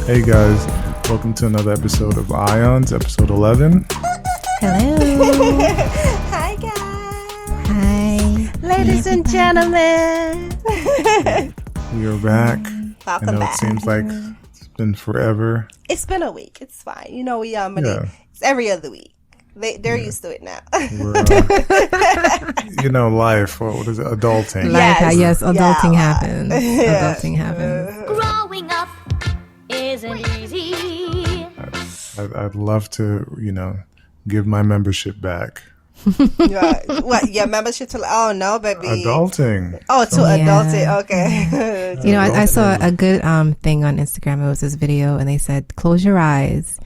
Hey guys, welcome to another episode of I.O.N.S, episode 11. Hello. Hi guys. Hi. Ladies and gentlemen. We are back. Welcome I know back. it seems like it's been forever. It's been a week. It's fine. You know, it's every other week. They're used to it now. We're, life. What is it? Adulting. Yes, adulting Yeah. happens. Adulting happens. Growing up isn't easy. I'd love to, give my membership back. What? Your membership to? Oh no, baby. Adulting. Oh, to adulting. Okay. I saw a good thing on Instagram. It was this video, and they said, "Close your eyes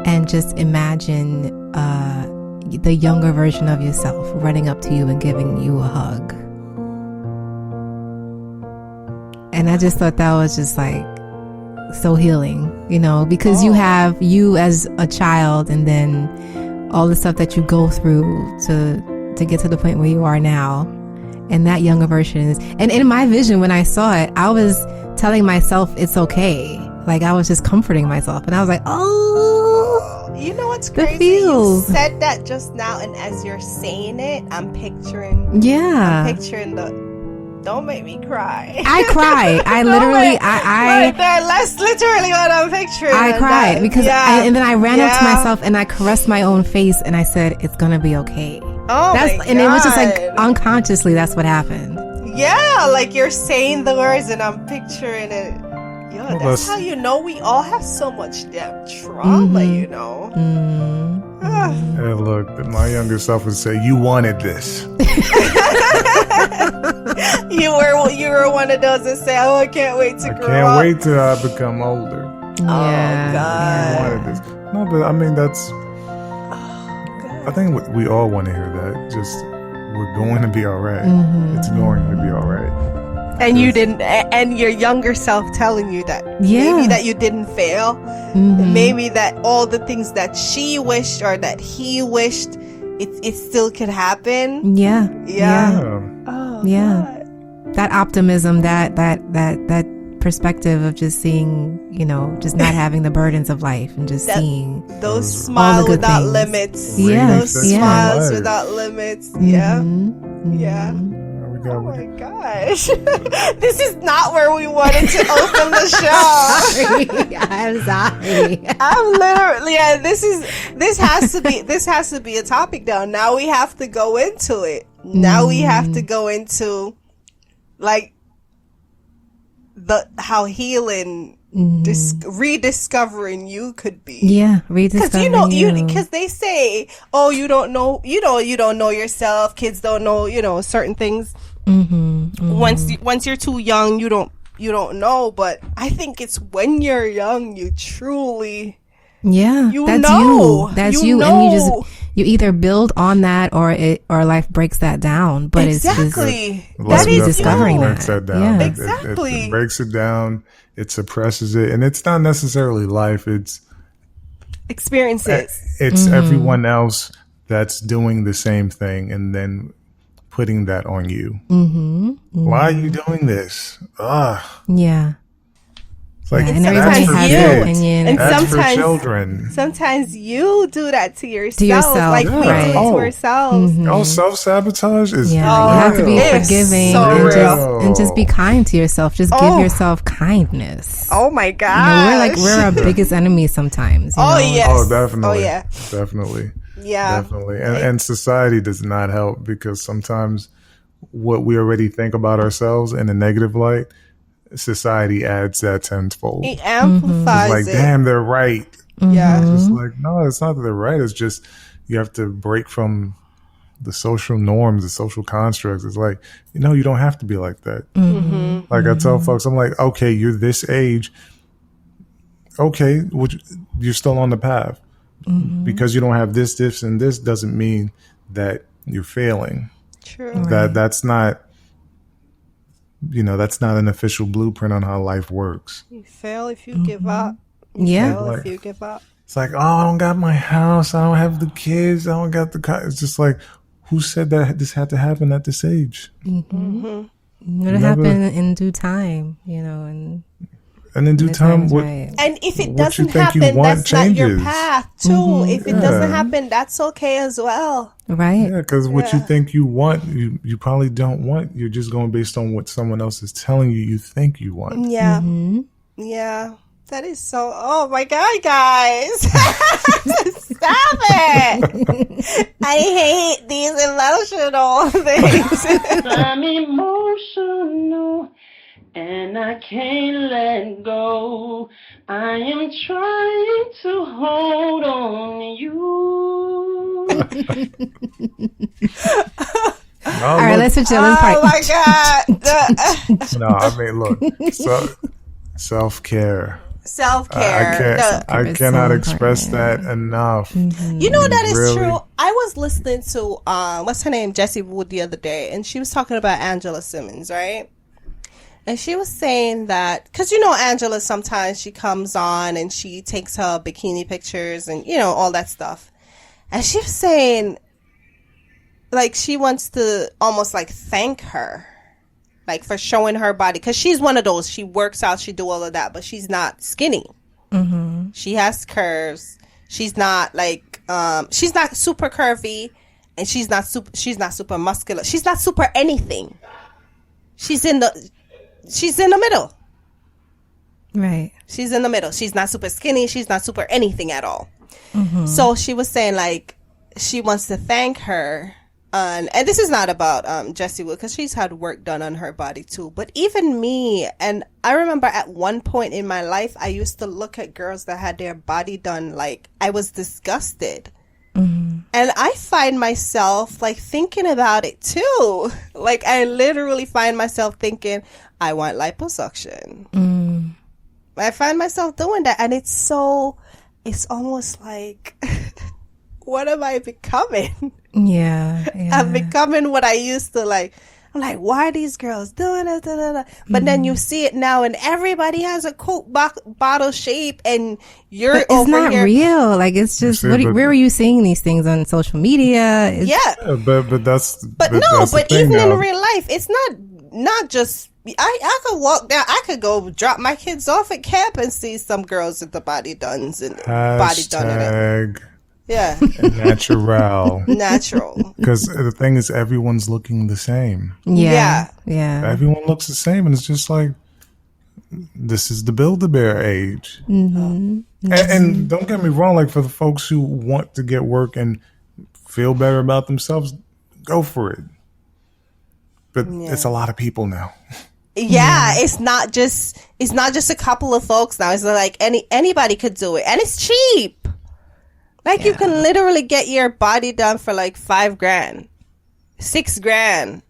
and just imagine the younger version of yourself running up to you and giving you a hug." And I just thought that was just like so healing, because you have you as a child, and then all the stuff that you go through to get to the point where you are now. And that younger version is, and in my vision, when I saw it, I was telling myself it's okay. Like I was just comforting myself, and I was like, oh, you know what's the crazy? feels. You said that just now, and as you're saying it, I'm picturing the. Don't make me cry. I cry. I literally, right there, that's literally what I'm picturing. I cried because, and then I ran up to myself and I caressed my own face and I said, "It's gonna be okay." Oh my God. And it was just like unconsciously, that's what happened. Yeah, like you're saying the words and I'm picturing it. Yo, that's how you know we all have so much damn trauma, Hey, look, my younger self would say, "You wanted this." You were one of those that say, "Oh, I can't wait to grow up. I can't wait till I become older. Yeah. Oh God. I wanted this." No, but I mean that's. I think we all want to hear that. Just we're going to be all right. Mm-hmm. It's going to be all right. And you didn't, and your younger self telling you that maybe that you didn't fail, maybe that all the things that she wished or that he wished, it still could happen. Yeah. Oh, yeah. God. That optimism, that perspective of just seeing, just not having the burdens of life and just seeing those smiles without things. limits. Yeah. Those smiles without limits. Yeah. Yeah. Oh my gosh. This is not where we wanted to open the show. I'm sorry. I'm literally this has to be a topic now. Now we have to go into it. Now we have to go into like how healing rediscovering you could be. Yeah, rediscovering because they say, "Oh, you don't know yourself. Kids don't know, certain things." Once you're too young, you don't know. But I think it's when you're young you truly that's you and you either build on that or life breaks that down. But exactly that is discovering that. Yeah. Exactly. It breaks it down. It suppresses it, and it's not necessarily life. It's experiences. It's everyone else that's doing the same thing, and then putting that on you. Why are you doing this? Yeah. It's like, and everybody has their opinion. And that's sometimes, for children. Sometimes you do that to yourself. Like we do it to ourselves. Self-sabotage is you have to be forgiving and just be kind to yourself. Just give yourself kindness. Oh my God. We're our biggest enemies sometimes. Yes. Oh, definitely. Oh yeah. Definitely. Yeah. Definitely. And society does not help, because sometimes what we already think about ourselves in a negative light, society adds that tenfold. It amplifies it's like, damn, they're right. Yeah. It's just like, no, it's not that they're right. It's just you have to break from the social norms, the social constructs. It's like, you don't have to be like that. Like I tell folks, I'm like, okay, you're this age. Okay, you're still on the path. Because you don't have this, and this doesn't mean that you're failing. True. That's not that's not an official blueprint on how life works. You fail if you give up. If you give up. It's like, oh, I don't got my house, I don't have the kids, I don't got the car. It's just like, who said that this had to happen at this age? It'll happen in due time, and And in due time, what, and if it what you doesn't think you happen, want that's not your changes. path too. If it doesn't happen, that's okay as well. Right. Yeah, because what you think you want, you probably don't want. You're just going based on what someone else is telling you think you want. Yeah. Yeah. That is so, oh my God, guys. Stop it. I hate these emotional things. I'm emotional and I can't let go. I am trying to hold on to you. All right, let's switch to the part. Oh my God. No, I mean, look, self-care. Self-care. I cannot express that enough. You know, that is true. I was listening to, what's her name? Jessie Wood the other day, and she was talking about Angela Simmons, right? And she was saying that, because you know Angela, sometimes she comes on and she takes her bikini pictures and, you know, all that stuff. And she was saying, like, she wants to almost, like, thank her. Like, for showing her body. Because she's one of those. She works out. She do all of that. But she's not skinny. Mm-hmm. She has curves. She's not, like, she's not super curvy. And she's not super muscular. She's not super anything. She's in the middle. Right. She's in the middle. She's not super skinny. She's not super anything at all. Mm-hmm. So she was saying, like, she wants to thank her. And this is not about Jessie Wood, because she's had work done on her body too. But even me, and I remember at one point in my life, I used to look at girls that had their body done, like, I was disgusted. Mm-hmm. And I find myself, like, thinking about it too. Like, I literally find myself thinking, I want liposuction. Mm. I find myself doing that. And it's almost like, what am I becoming? Yeah. I'm becoming what I used to like. I'm like, why are these girls doing it? Da, da, da. But then you see it now, and everybody has a Coke bottle shape, and you're but over it's not here. real. Like, it's just where were you seeing these things on social media? But even in real life, it's not just. I could walk down. I could go drop my kids off at camp and see some girls at the body dones and body done. Yeah. Natural. Because the thing is, everyone's looking the same. Yeah. Everyone looks the same, and it's just like, this is the Build-A-Bear age. Mm-hmm. And don't get me wrong, like, for the folks who want to get work and feel better about themselves, go for it. But it's a lot of people now. Yeah, it's not just a couple of folks now. It's like anybody could do it, and it's cheap. Like, you can literally get your body done for like $5,000, $6,000.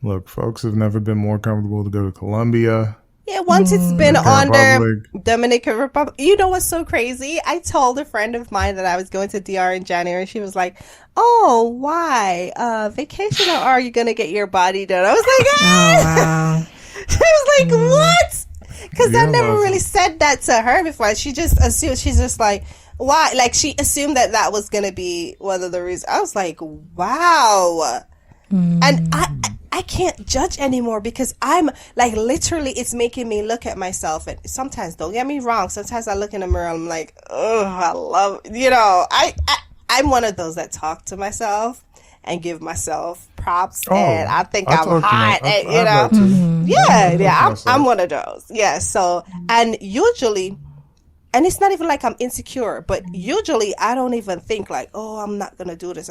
Look, folks have never been more comfortable to go to Colombia. Yeah, once it's been under Dominican Republic. You know what's so crazy? I told a friend of mine that I was going to DR in January. She was like, "Oh, why? Vacation, or are you going to get your body done?" I was like, "Ah!" Oh, wow. She was like, "What?" Because I never really said that to her before. She just assumed. She's just like, why? Like, she assumed that was going to be one of the reasons. I was like, wow. And I can't judge anymore, because I'm like, literally, it's making me look at myself. And sometimes, don't get me wrong, sometimes I look in the mirror and I'm like, oh, I love, you know, I'm one of those that talk to myself and give myself props. And I think I'm hot. And, you know, I'm one of those. Yeah. So, and usually, and it's not even like I'm insecure, but usually I don't even think like, oh, I'm not going to do this.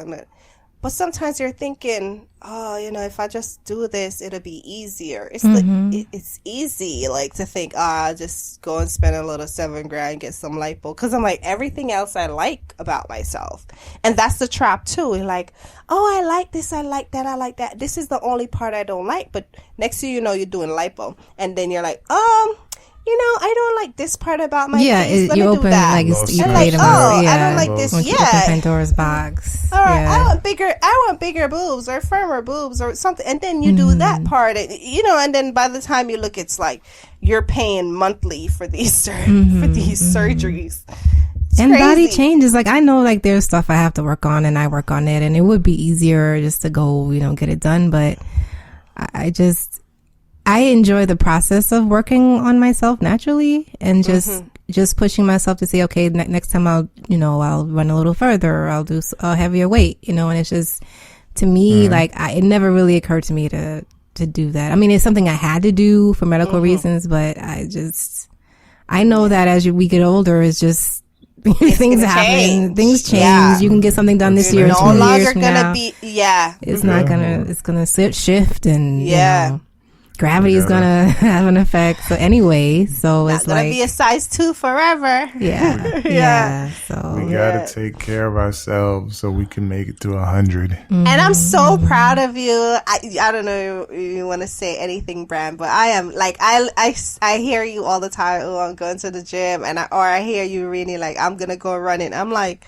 But sometimes you're thinking, oh, you know, if I just do this, it'll be easier. It's it's easy, like, to think, I'll just go and spend a little $7,000 and get some lipo. Because I'm like, everything else I like about myself. And that's the trap too. Like, oh, I like this, I like that, I like that. This is the only part I don't like. But next thing you know, you're doing lipo. And then you're like, you know, I don't like this part about my face. Let me do that. Like, you like, I don't like this. When you open Pandora's box. Or I want bigger boobs or firmer boobs or something. And then you do that part, you know, and then by the time you look, it's like you're paying monthly for these surgeries. It's and crazy. Body changes. Like, I know, like, there's stuff I have to work on, and I work on it, and it would be easier just to go, you know, get it done. But I enjoy the process of working on myself naturally and just pushing myself to say, okay, next time I'll run a little further, or I'll do a heavier weight, and it's just, to me, like, it never really occurred to me to do that. I mean, it's something I had to do for medical reasons, but I know that as we get older, it's just, things happen, things change. Yeah. You can get something done this year, no 2 longer years from gonna now. Be, it's not gonna, it's gonna shift, and gravity is gonna have an effect. So anyway, so not it's gonna like be a size 2 forever. Yeah. So we gotta take care of ourselves so we can make it to 100. And I'm so proud of you. I don't know if you want to say anything, Brand, but I am like, I hear you all the time. Oh, I'm going to the gym, or I hear you really like, I'm gonna go running. I'm like,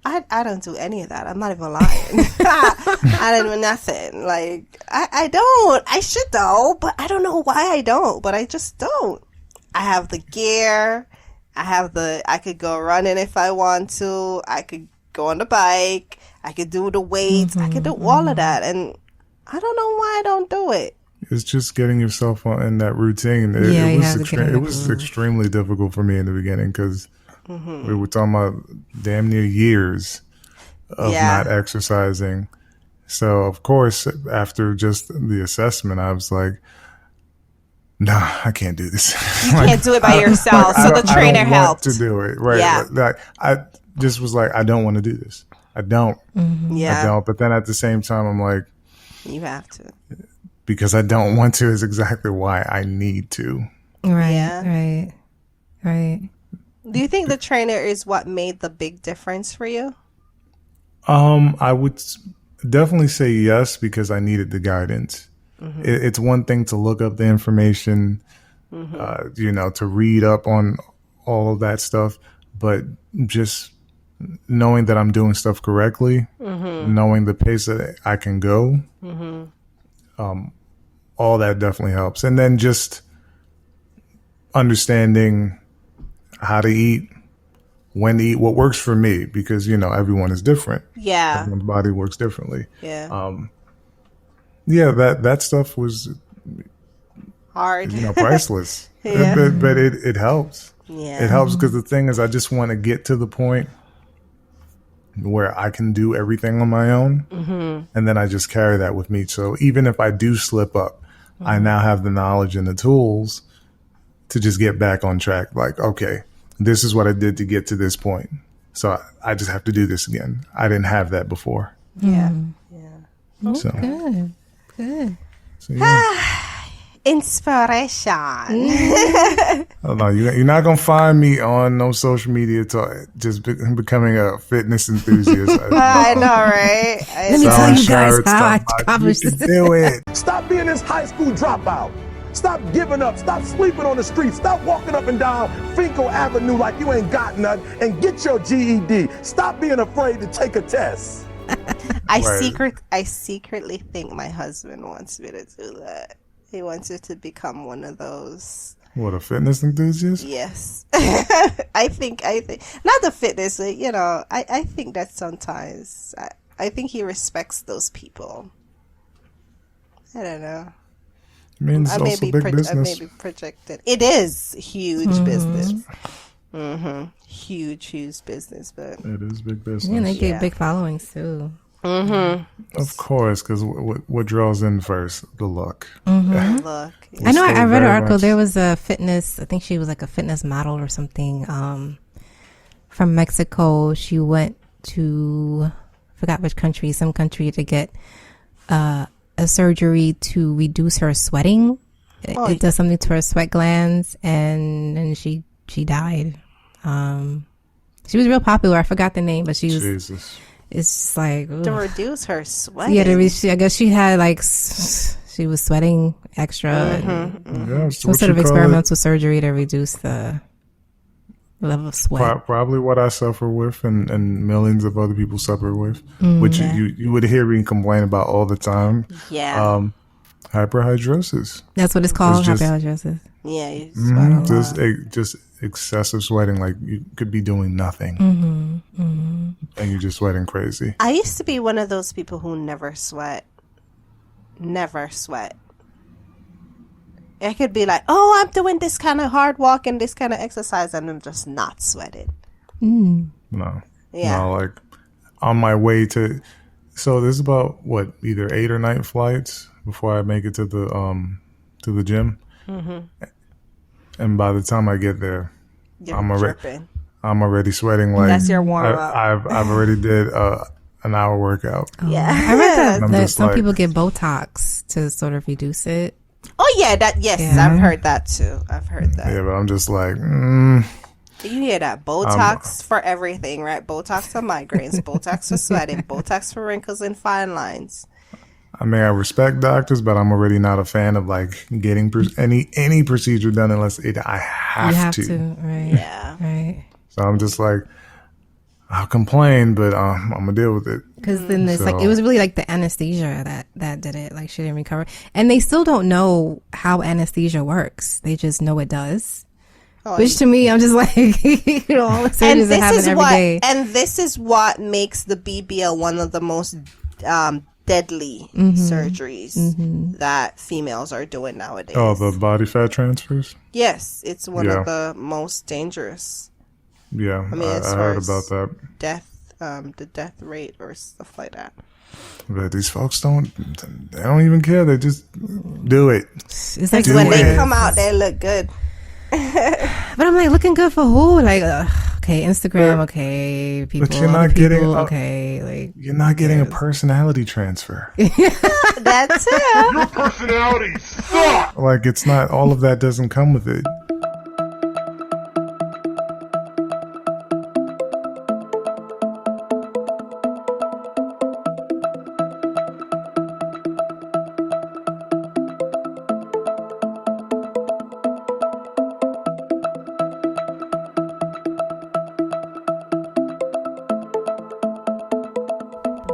I don't do any of that. I'm not even lying. I don't do nothing. Like, I don't. I should though, but I don't know why I don't. But I just don't. I have the gear. I could go running if I want to. I could go on the bike. I could do the weights. I could do all of that. And I don't know why I don't do it. It's just getting yourself in that routine. It was extremely difficult for me in the beginning because we were talking about damn near years of not exercising. So, of course, after just the assessment, I was like, nah, I can't do this. You can't do it by yourself. So the trainer helped. I don't want to do it. Right. Yeah. Like, I just was like, I don't want to do this. I don't. Yeah. I don't. But then at the same time, I'm like, you have to. Because I don't want to is exactly why I need to. Right. Yeah. Right. Do you think the trainer is what made the big difference for you? I would definitely say yes, because I needed the guidance. It's one thing to look up the information, to read up on all of that stuff, but just knowing that I'm doing stuff correctly, knowing the pace that I can go, all that definitely helps. And then just understanding how to eat, when to eat, what works for me, because, everyone is different. Yeah. Everyone's body works differently. Yeah. That stuff was hard. Priceless. Yeah. But it helps. Yeah. It helps because the thing is, I just want to get to the point where I can do everything on my own. And then I just carry that with me. So even if I do slip up, I now have the knowledge and the tools to just get back on track. Like, okay, this is what I did to get to this point. So I just have to do this again. I didn't have that before. Yeah. So Good. So, Inspiration. I don't know. You're not gonna find me on no social media becoming a fitness enthusiast. I know, right? Let me tell you guys how I accomplished this. Do it. Stop being this high school dropout. Stop giving up. Stop sleeping on the street. Stop walking up and down Finkel Avenue like you ain't got nothing, and get your GED. Stop being afraid to take a test. I secretly think my husband wants me to do that. He wants it to become one of those. What, a fitness enthusiast? Yes. I think not the fitness, I think that sometimes I think he respects those people. I don't know. I mean, it's also big business. I may be projected. It is huge business. Huge business, but it is big business. Yeah, they get big followings too. Of course, because what draws in first? The luck. Look. I know. I read an article. There was a fitness. I think she was like a fitness model or something. From Mexico, she went to, I forgot which country, some country, to get a surgery to reduce her sweating. It does something to her sweat glands, and she died. She was real popular. I forgot the name, but she was. Jesus. It's just like to reduce her sweat. Yeah, I guess she had she was sweating extra. Yeah, some sort of experimental surgery to reduce the level of sweat. Probably what I suffer with, and millions of other people suffer with, which you would hear me complain about all the time. Yeah. Hyperhidrosis. That's what it's called. Hyperhidrosis. Yeah, you sweat a lot. Just excessive sweating, like you could be doing nothing, and you're just sweating crazy. I used to be one of those people who never sweat. It could be like, oh, I'm doing this kind of hard walk and this kind of exercise, and I'm just not sweating. No. Yeah. No, like on my way to. So there's about what, either 8 or 9 flights before I make it to the gym, and by the time I get there, You're I'm dripping. sweating. Like That's your warm up. I've already did an hour workout. Yeah. I read I'm that just some like- people get Botox to sort of reduce it. Oh yeah, yes, Yeah. I've heard that too. I've heard that. Yeah, but I'm just like, You hear that? Botox for everything, right? Botox for migraines, Botox for sweating, Botox for wrinkles and fine lines. I mean, I respect doctors, but I'm already not a fan of like getting any procedure done unless I have, You have to. to, right? Yeah. Right. So I'm just like, I'll complain, but I'm gonna deal with it. Because then it's like So- it was really like the anesthesia that did it. Like she didn't recover, and they still don't know how anesthesia works. They just know it does. Which to me, I'm just like, all the surgeries that happen every day. And this is what makes the BBL one of the most deadly surgeries that females are doing nowadays. Oh, the body fat transfers? Yes, it's one Yeah. of the most dangerous. Yeah, I mean, I as heard far about as that. death, the death rate or stuff like that. But these folks don't even care. They just do it. It's like Do When it. they come out, they look good. But I'm like, looking good for who? Like, okay, Instagram, okay, people, you're not other getting, people, okay, like, You're not getting a personality transfer. That's it. Personalities suck. Like, it's not, all of that doesn't come with it.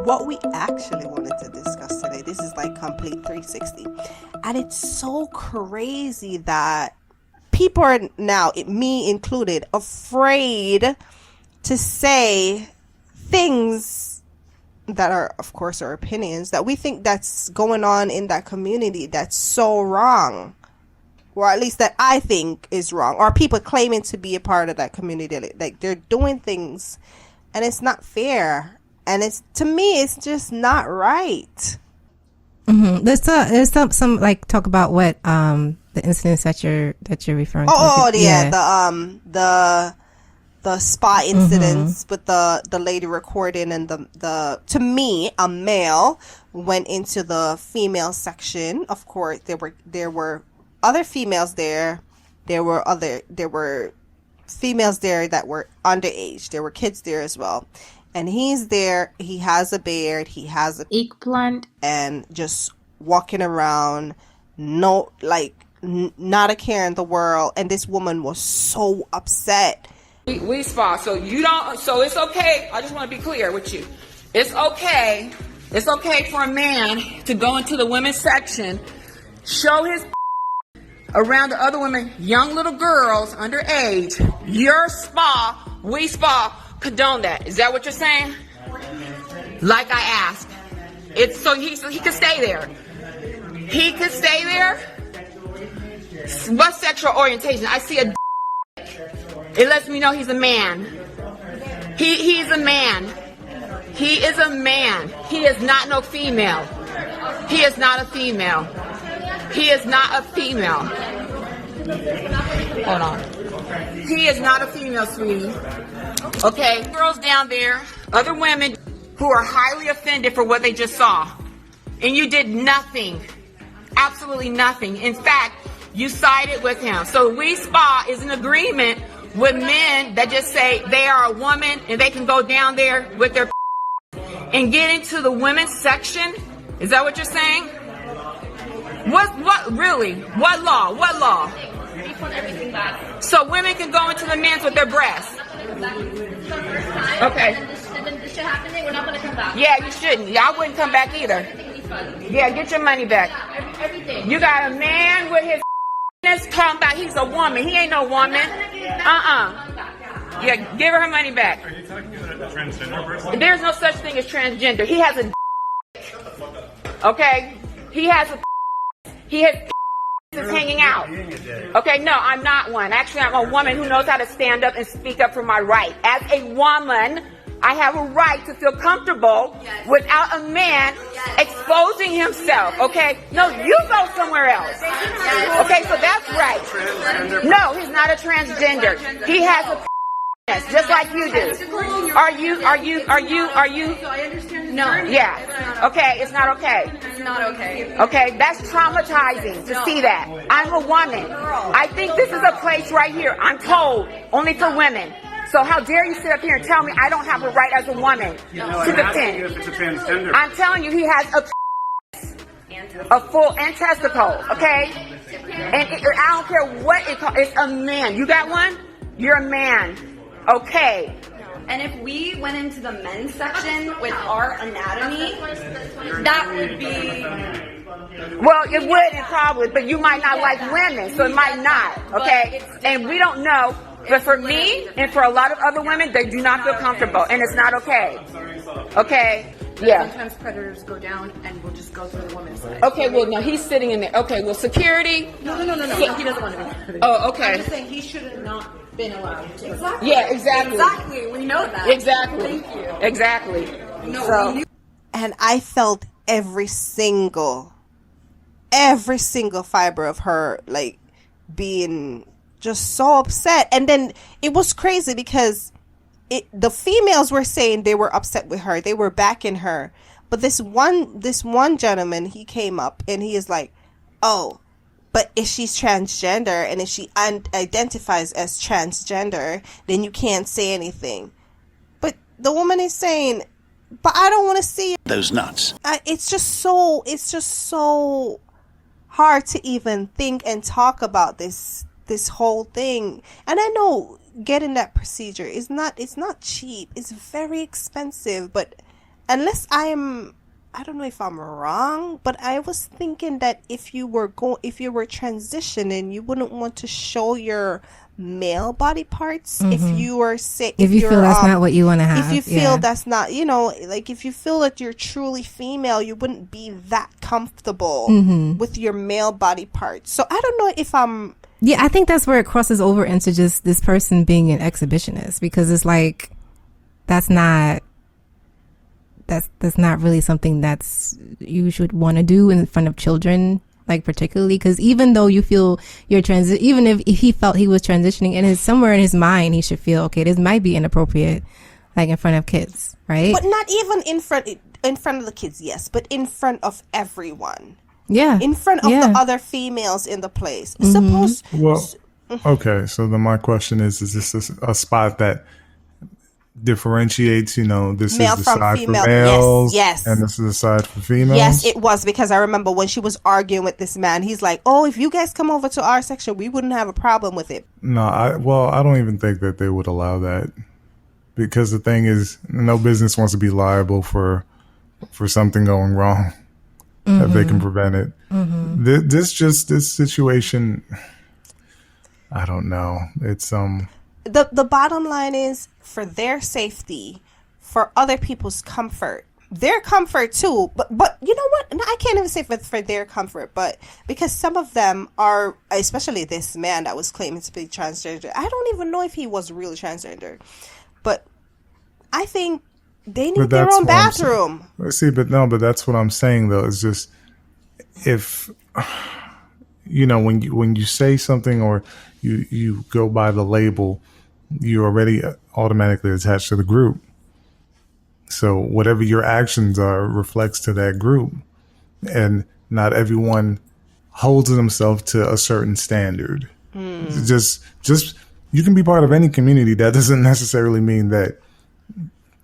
What we actually wanted to discuss today, this is like complete 360, and it's so crazy that people are now, me included, afraid to say things that are, of course, our opinions, that we think that's going on in that community that's so wrong, or at least that I think is wrong, or people claiming to be a part of that community, like they're doing things and it's not fair. And it's, to me, it's just not right. there's some like talk about what the incidents that you're referring to. Oh yeah, the spa incidents with the lady recording, and the to me, a male went into the female section. Of course, there were other females there. There were females there that were underage. There were kids there as well. And he's there, he has a beard, he has a eggplant, and just walking around, not a care in the world. And this woman was so upset. We spa, so you don't, so it's okay. I just want to be clear with you. It's okay for a man to go into the women's section, show his around the other women, young little girls underage. Your spa, we spa, condone that. Is that what you're saying? Like I asked. It's so he could stay there. He could stay there. What sexual orientation? I see a it lets me know he's a man. He's a man. He is a man. He is not no female. He is not a female. He is not a female. Hold on. He is not a female, sweetie. Okay, girls down there, other women who are highly offended for what they just saw. And you did nothing. Absolutely nothing. In fact, you sided with him. So We Spa is in agreement with men that just say they are a woman and they can go down there with their and get into the women's section. Is that what you're saying? What really? What law? What law? So women can go into the men's with their breasts. Okay. This should happen there. We're not going to come back. Yeah, you shouldn't. Yeah, I wouldn't come back either. Yeah, get your money back. Everything. You got a man with his come back. He's a woman. He ain't no woman. Yeah, give her money back. Are you talking about a transgender person? There's no such thing as transgender. He has a okay? He has is hanging out. Okay, no, I'm not one. Actually, I'm a woman who knows how to stand up and speak up for my right. As a woman, I have a right to feel comfortable without a man exposing himself. Okay, no, you go somewhere else. Okay, so that's right. No, he's not a transgender. He has a penis, just like you do. Are you? So I understand. No. Yeah. Okay, it's not okay. It's not okay. Okay, that's traumatizing to see that. I'm a woman. I think this is a place right here, I'm told, only for women. So how dare you sit up here and tell me I don't have a right as a woman to defend? If it's a transgender. I'm telling you, he has a full and testicle, okay? And I don't care what it's a man. You got one? You're a man. Okay. And if we went into the men's section with our anatomy, that would be... Well, it would probably, but you might not like women, so it might not, okay? And we don't know, but for me and for a lot of other women, they do not feel comfortable, and it's not okay. Okay? Yeah. Sometimes predators go down and will just go through the woman's side. Okay, well, no, he's sitting in there. Okay, well, security? No. He doesn't want to be. Oh, okay. I'm just saying he should have not been allowed to. Exactly. Yeah, exactly. Exactly. We know that. Exactly. Thank you. Exactly. No, So, we knew. And I felt every single fiber of her, like, being just so upset. And then it was crazy because the females were saying they were upset with her, they were backing her, but this one gentleman, he came up and he is like, oh, but if she's transgender and if she identifies as transgender, then you can't say anything. But the woman is saying, but I don't want to see those nuts. It's just so hard to even think and talk about this whole thing. And I know getting that procedure it's not cheap. It's very expensive. But unless I don't know if I'm wrong, but I was thinking that if you were transitioning, you wouldn't want to show your male body parts. If you are sick, if you feel that's not what you want to have, if you feel that's not, like if you feel that you're truly female, you wouldn't be that comfortable with your male body parts. So I don't know if I'm. Yeah, I think that's where it crosses over into just this person being an exhibitionist, because it's like that's not really something that's you should want to do in front of children, like particularly because even though you feel you're even if he felt he was transitioning, and somewhere in his mind he should feel, okay, this might be inappropriate, like in front of kids, right? But not even in front of the kids, yes, but in front of everyone. Yeah. In front of the other females in the place. Suppose. Well, okay. So then my question is this a spot that differentiates, this male is the side female. for males, yes, and this is the side for females? Yes, it was, because I remember when she was arguing with this man, he's like, oh, if you guys come over to our section, we wouldn't have a problem with it. No, I don't even think that they would allow that, because the thing is, no business wants to be liable for something going wrong. If they can prevent it. This situation, I don't know. It's the bottom line is, for their safety, for other people's comfort, their comfort too. But you know what? I can't even say for their comfort, but because some of them are, especially this man that was claiming to be transgender. I don't even know if he was really transgender, but I think they need their own bathroom. But that's what I'm saying though. It's just, if when you say something or you go by the label, you're already automatically attached to the group. So whatever your actions are reflects to that group, and not everyone holds themselves to a certain standard. Just you can be part of any community. That doesn't necessarily mean that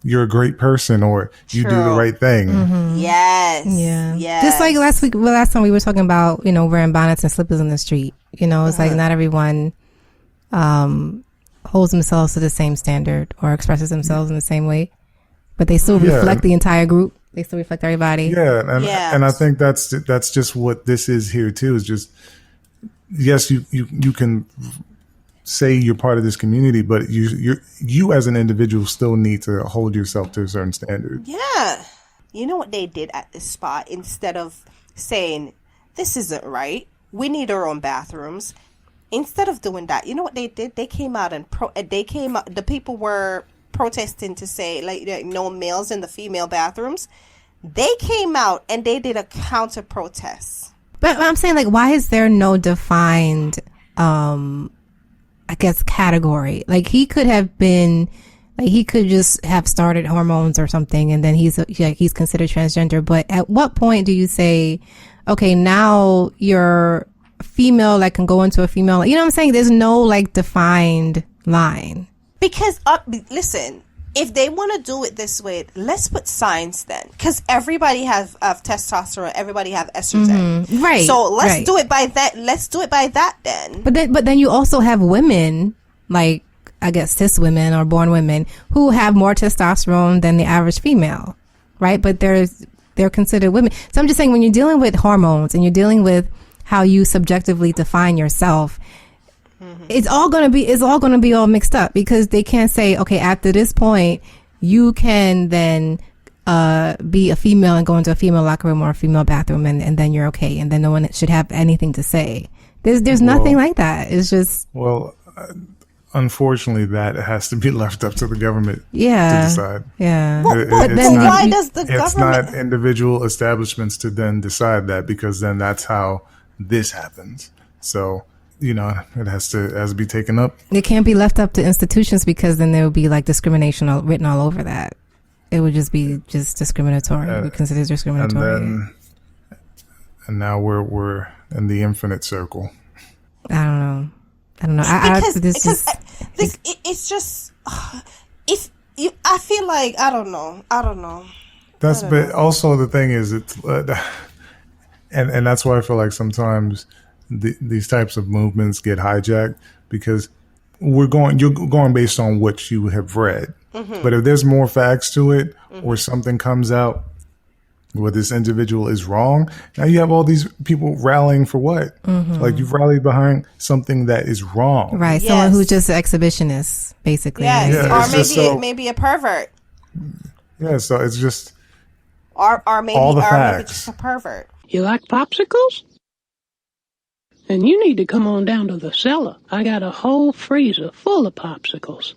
you're a great person or you do the right thing. Yes. Yeah. Yes. Just like last time we were talking about, wearing bonnets and slippers on the street. It's like not everyone holds themselves to the same standard or expresses themselves in the same way, but they still reflect the entire group. They still reflect everybody. Yeah. And I think that's just what this is here too, is just, yes, you can say you're part of this community, but you as an individual still need to hold yourself to a certain standard. Yeah. You know what they did at this spot? Instead of saying, this isn't right, We need our own bathrooms. Instead of doing that, you know what they did? They came out and the people were protesting to say like no males in the female bathrooms. They came out and they did a counter protest. But I'm saying, like, why is there no defined, I guess, category? Like, he could have been, like, he could just have started hormones or something, and then he's considered transgender. But at what point do you say, okay, now you're female that can go into a female? You know what I'm saying? There's no like defined line. Because listen. If they want to do it this way, let's put science then, because everybody have testosterone, everybody have estrogen, right? So let's do it by that. Let's do it by that then. But then you also have women, like I guess cis women or born women, who have more testosterone than the average female, right? But they're considered women. So I'm just saying, when you're dealing with hormones and you're dealing with how you subjectively define yourself, it's all going to be all mixed up, because they can't say, okay, after this point, you can then be a female and go into a female locker room or a female bathroom, and then you're okay, and then no one should have anything to say. There's nothing like that. It's just unfortunately, that has to be left up to the government to decide. Yeah. But then why does the government? It's not individual establishments to then decide that, because then that's how this happens. So, you know, it has to be taken up. It can't be left up to institutions, because then there would be like discrimination written all over that. It would just be discriminatory. We consider discriminatory. And now we're in the infinite circle. I don't know. It's just if you. I feel like I don't know. But also the thing is, it's and that's why I feel like sometimes these types of movements get hijacked, because you're going based on what you have read. Mm-hmm. But if there's more facts to it, or something comes out where this individual is wrong, now you have all these people rallying for what? Mm-hmm. Like, you've rallied behind something that is wrong. Right. Yes. Someone who's just an exhibitionist, basically. Yes. Yeah, or maybe a pervert. Yeah, so it's just or maybe all the facts. Maybe just a pervert. You like popsicles? And you need to come on down to the cellar. I got a whole freezer full of popsicles.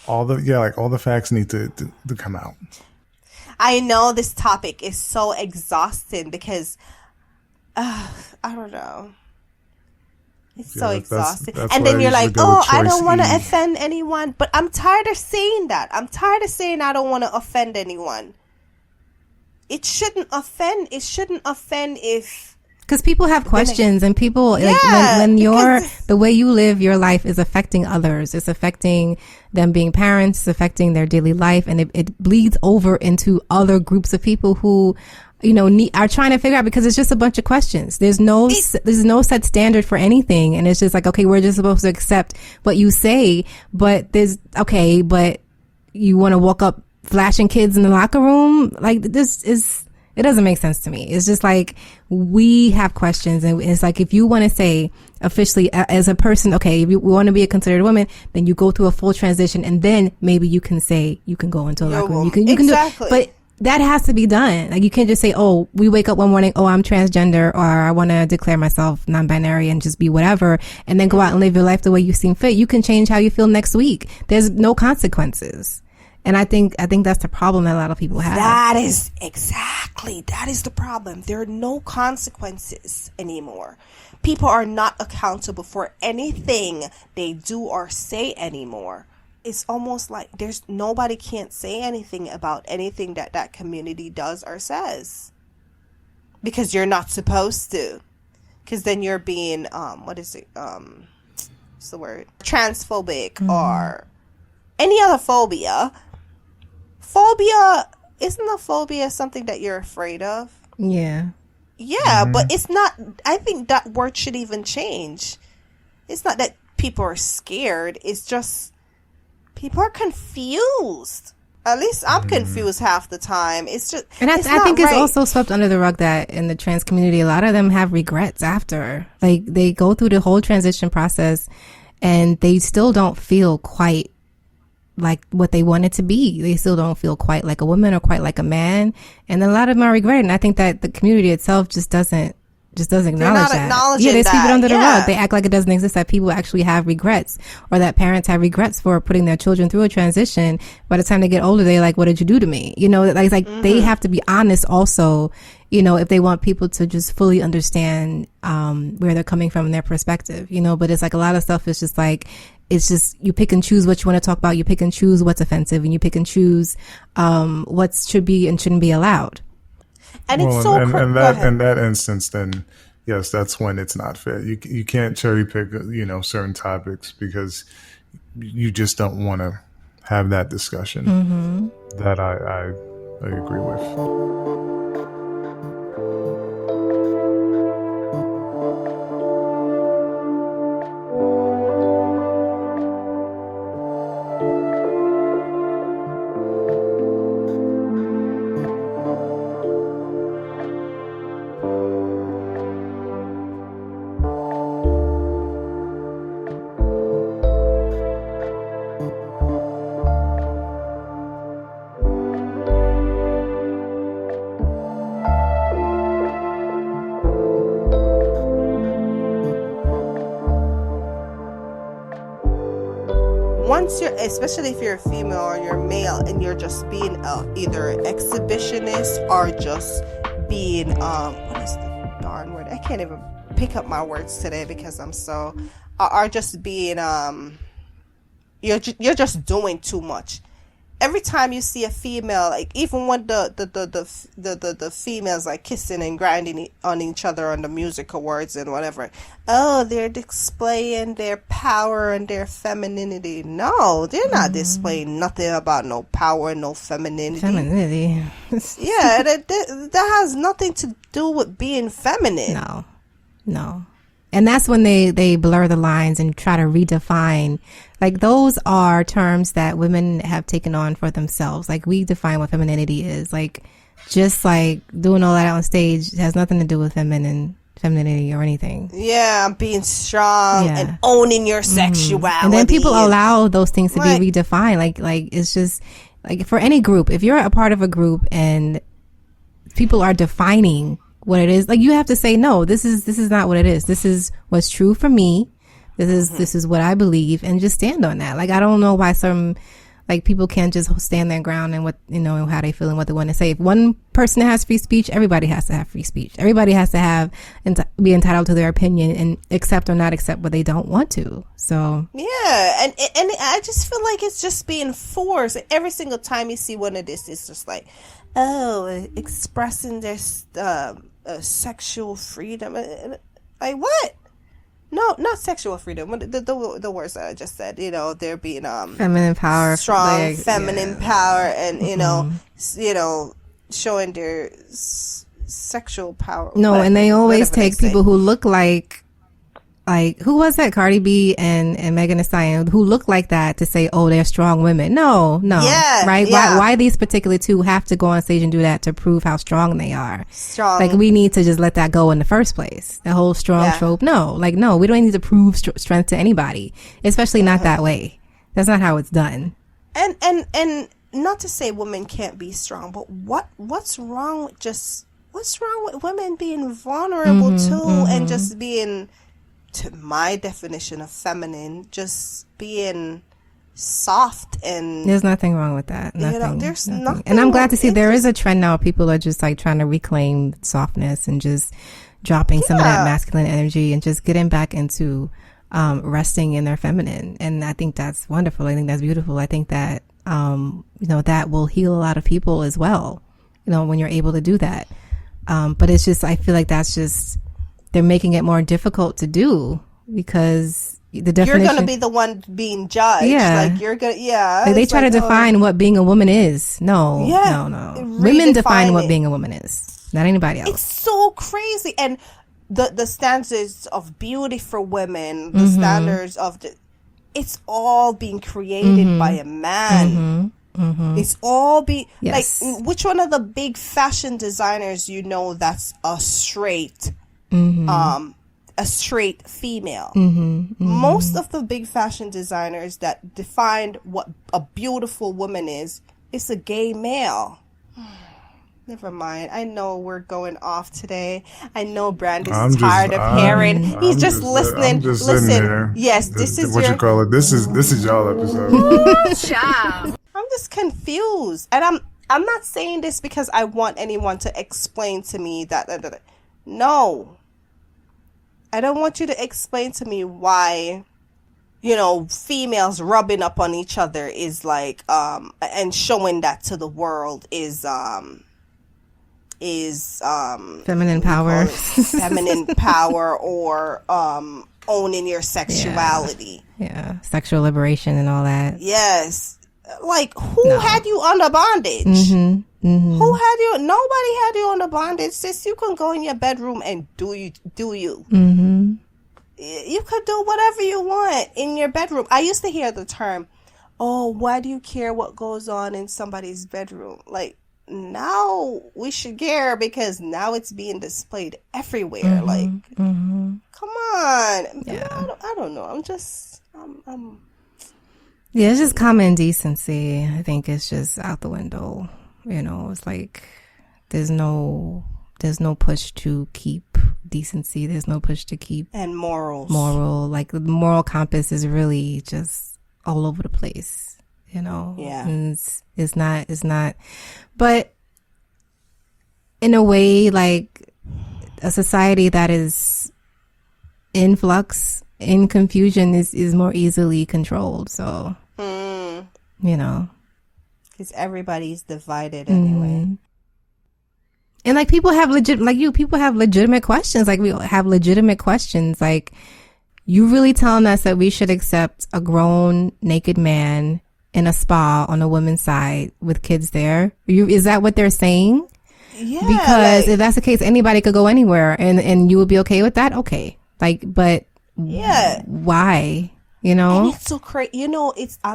All the facts need to come out. I know this topic is so exhausting, because I don't know. It's so exhausting. That's and then you're like, I don't want to E. offend anyone. But I'm tired of saying that. I'm tired of saying I don't want to offend anyone. It shouldn't offend. It shouldn't offend if... Because people have questions, and people, when the way you live your life is affecting others. It's affecting them being parents, it's affecting their daily life, and it bleeds over into other groups of people who, you know, are trying to figure out, because it's just a bunch of questions. There's no set standard for anything, and it's just like, okay, we're just supposed to accept what you say, but but you want to walk up flashing kids in the locker room? Like, it doesn't make sense to me. It's just like, we have questions, and it's like, if you want to say officially as a person, okay, if you want to be a considered woman, then you go through a full transition, and then maybe you can say you can go into a locker room. You can exactly. do it, but that has to be done. Like, you can't just say, oh, we wake up one morning, oh, I'm transgender, or I want to declare myself non-binary and just be whatever, and then go out and live your life the way you seem fit. You can change how you feel next week. There's no consequences. And I think that's the problem that a lot of people have. That is the problem. There are no consequences anymore. People are not accountable for anything they do or say anymore. It's almost like nobody can't say anything about anything that community does or says, because you're not supposed to. Because then you're being what's the word? Transphobic or any other phobia. Isn't a phobia something that you're afraid of? Yeah. Yeah, but it's not. I think that word should even change. It's not that people are scared. It's just people are confused. At least I'm confused half the time. It's just, and I think it's also swept under the rug that in the trans community, a lot of them have regrets after. Like, they go through the whole transition process, and they still don't feel quite like what they want it to be. They still don't feel quite like a woman or quite like a man, and a lot of them are regretting. I think that the community itself just doesn't just doesn't They're acknowledge not that. acknowledging Yeah, they sweep it that. under the Yeah. rug. They act like it doesn't exist, that people actually have regrets, or that parents have regrets for putting their children through a transition. By the time they get older, they're like, what did you do to me? You know, like they have to be honest also, you know, if they want people to just fully understand where they're coming from and their perspective, you know. But it's like a lot of stuff is just like, it's just, you pick and choose what you want to talk about. You pick and choose what's offensive, and you pick and choose what should be and shouldn't be allowed. And Well, it's so in that instance, then yes, that's when it's not fair. You can't cherry pick, you know, certain topics because you just don't want to have that discussion. That I agree with. Once you're, especially if you're a female or you're male, and you're just being either an exhibitionist or just being what is the darn word? I can't even pick up my words today because I'm so are just being you're just doing too much. Every time you see a female, like even when the females like kissing and grinding on each other on the music awards and whatever, oh, they're displaying their power and their femininity. No, they're not displaying nothing about no power, no femininity. Yeah, that has nothing to do with being feminine. No. And that's when they blur the lines and try to redefine. Like, those are terms that women have taken on for themselves. Like, we define what femininity is. Like, just like doing all that on stage has nothing to do with femininity or anything. Yeah, being strong and owning your sexuality. And then people allow those things to be redefined. Like it's just like, for any group, if you're a part of a group and people are defining what it is, like, you have to say, no, this is not what it is. This is what's true for me. This is what I believe, and just stand on that. Like, I don't know why some, like, people can't just stand their ground and what, you know, how they feel and what they want to say. If one person has free speech, everybody has to have free speech. Everybody has to have be entitled to their opinion and accept or not accept what they don't want to. So yeah, and I just feel like it's just being forced. Every single time you see one of this, it's just like, oh, expressing their sexual freedom. Like, what? No, not sexual freedom. The words that I just said. You know, they're being feminine power, strong, feminine power, and you know, showing their sexual power. No, and they always take people who look like who was that? Cardi B and Megan Thee Stallion, who look like that, to say, oh, they're strong women. No, yeah, right? Yeah. Why these particular two have to go on stage and do that to prove how strong they are? Strong. Like, we need to just let that go in the first place. The whole strong trope. No, we don't need to prove strength to anybody, especially not that way. That's not how it's done. And not to say women can't be strong, but what's wrong with women being vulnerable too, and just being, to my definition of feminine, just being soft. And there's nothing wrong with that. Nothing. There's nothing. And I'm glad to see there is a trend now. People are just like trying to reclaim softness and just dropping some of that masculine energy and just getting back into resting in their feminine. And I think that's wonderful. I think that's beautiful. I think that that will heal a lot of people as well, when you're able to do that. But it's just, I feel like that's just, they're making it more difficult to do, because the definition, you're going to be the one being judged. Like, you're going to, like, they try to define what being a woman is. No. Women define what being a woman is, not anybody else. It's so crazy. And the standards of beauty for women, the standards of it's all being created by a man. It's all like, which one of the big fashion designers that's a straight female? Most of the big fashion designers that defined what a beautiful woman is, it's a gay male. Never mind. I know we're going off today. I know Brand is tired of hearing. He's just listening. I'm just sitting there. Yes, this is what your... you call it. This is y'all episode. Ciao. I'm just confused, and I'm not saying this because I want anyone to explain to me that. No, I don't want you to explain to me why, females rubbing up on each other is like, and showing that to the world is feminine power. Feminine power, or owning your sexuality. Yeah, sexual liberation and all that. Yes. Like, who had you under bondage? Who had you? Nobody had you under bondage. Sis, you can go in your bedroom and do you. You could do whatever you want in your bedroom. I used to hear the term, oh, why do you care what goes on in somebody's bedroom? Like, now we should care because now it's being displayed everywhere. Like, come on. Yeah. I don't know. Yeah, it's just common decency. I think it's just out the window. It's like there's no push to keep decency. There's no push to keep and morals. Like the moral compass is really just all over the place. Yeah. And it's not. But in a way, like a society that is in flux, in confusion, is more easily controlled. So, because everybody's divided anyway. And like people have legitimate questions. Like we have legitimate questions. Like, you really telling us that we should accept a grown naked man in a spa on a woman's side with kids there? Is that what they're saying? Yeah. Because if that's the case, anybody could go anywhere, and you would be okay with that. Okay. Like, but yeah, why? And it's so crazy. And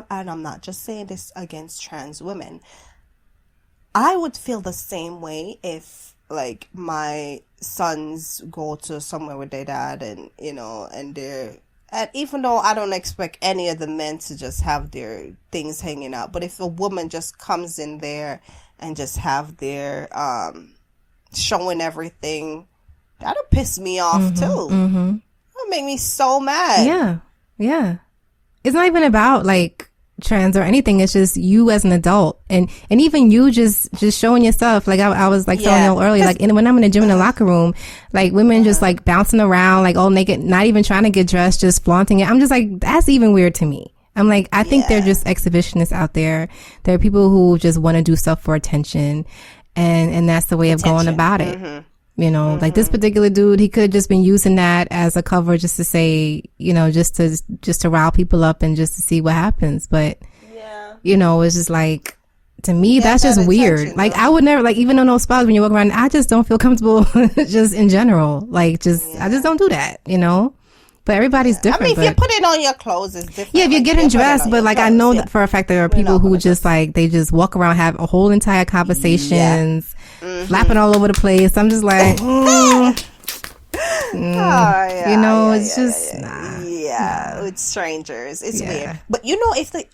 I'm not just saying this against trans women. I would feel the same way if, like, my sons go to somewhere with their dad, and and even though I don't expect any of the men to just have their things hanging out, but if a woman just comes in there and just have their showing everything, that'll piss me off too. That'll make me so mad. Yeah. It's not even about like trans or anything. It's just you as an adult, and even you just showing yourself. Like I was like telling you earlier, like when I'm in the gym in the locker room, like women just like bouncing around like all naked, not even trying to get dressed, just flaunting it. I'm just like, that's even weird to me. I'm like, I think they're just exhibitionists out there. There are people who just want to do stuff for attention, and that's the way of going about it. Like this particular dude, he could have just been using that as a cover just to say, just to rile people up and just to see what happens. But, it's just like, to me, that's just weird. Like, I would never, like, even on those spots when you walk around, I just don't feel comfortable just in general. Like, I just don't do that, But everybody's different. I mean, if you put it on your clothes, it's different. Yeah, if you're getting dressed, but like, I know that for a fact there are people who just like, they just walk around, have a whole entire conversations, flapping all over the place. I'm just like, it's just, with strangers. It's weird. But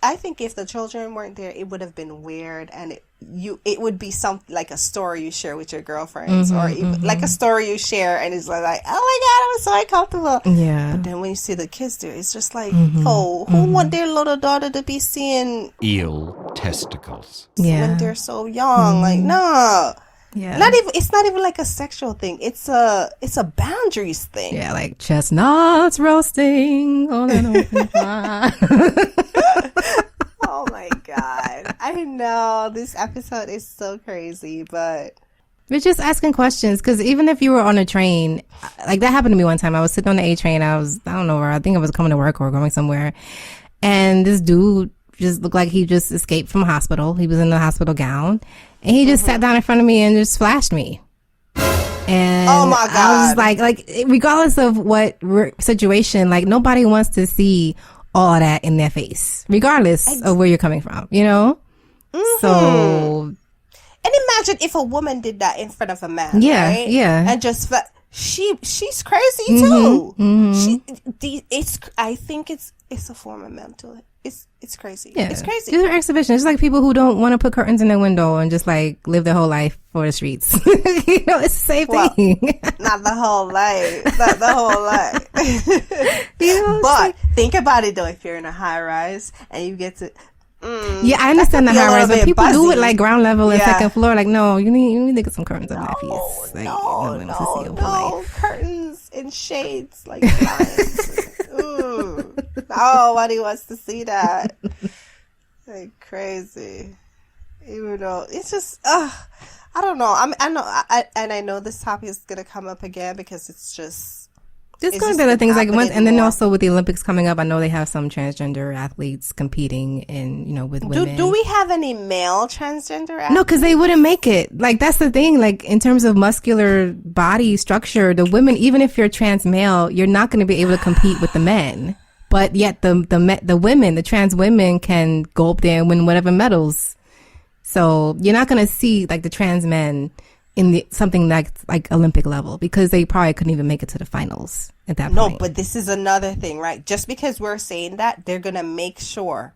I think if the children weren't there, it would have been weird, and it would be something like a story you share with your girlfriends, or even like a story you share, and it's like, oh my god, I was so uncomfortable. Yeah. But then when you see the kids there, it's just like, who want their little daughter to be seeing eel testicles when they're so young? Like, no. Yeah. It's not even like a sexual thing. It's a boundaries thing. Yeah, like chestnuts roasting on an open fire. Oh my god. I know this episode is so crazy, but we're just asking questions, because even if you were on a train, like that happened to me one time. I was sitting on the A train. I don't know where, I think I was coming to work or going somewhere, and this dude just looked like he just escaped from a hospital. He was in a hospital gown, and he just sat down in front of me and just flashed me. And oh my god, I was like regardless of what situation, like nobody wants to see all of that in their face, regardless of where you're coming from, So, and imagine if a woman did that in front of a man, right? And just she's crazy too. I think it's a form of mental it's crazy. Yeah. It's crazy. These are exhibitions. It's like people who don't want to put curtains in their window and just like live their whole life for the streets. You know, it's the same thing. Not the whole life. Not the whole life. You know, but think about it though. If you're in a high rise and you get to yeah, I understand the high rise, but people do it like ground level and Yeah. second floor. Like, no, you need to get some curtains on that piece. Like, No, curtains and shades like blinds. Ooh. Nobody wants to see that. Like crazy. Even though it's just, I don't know. I know this topic is gonna come up again because it's just. There's going to be other things like once, and then also with the Olympics coming up, I know they have some transgender athletes competing in, you know, with women. Do we have any male transgender athletes? No, because they wouldn't make it. Like, that's the thing. Like, in terms of muscular body structure, the women, even if you're trans male, you're not going to be able to compete with the men. But yet the women, the trans women can go up there and win whatever medals. So you're not going to see like the trans men in something like Olympic level because they probably couldn't even make it to the finals at that point. No, but this is another thing, right? Just because we're saying that, they're going to make sure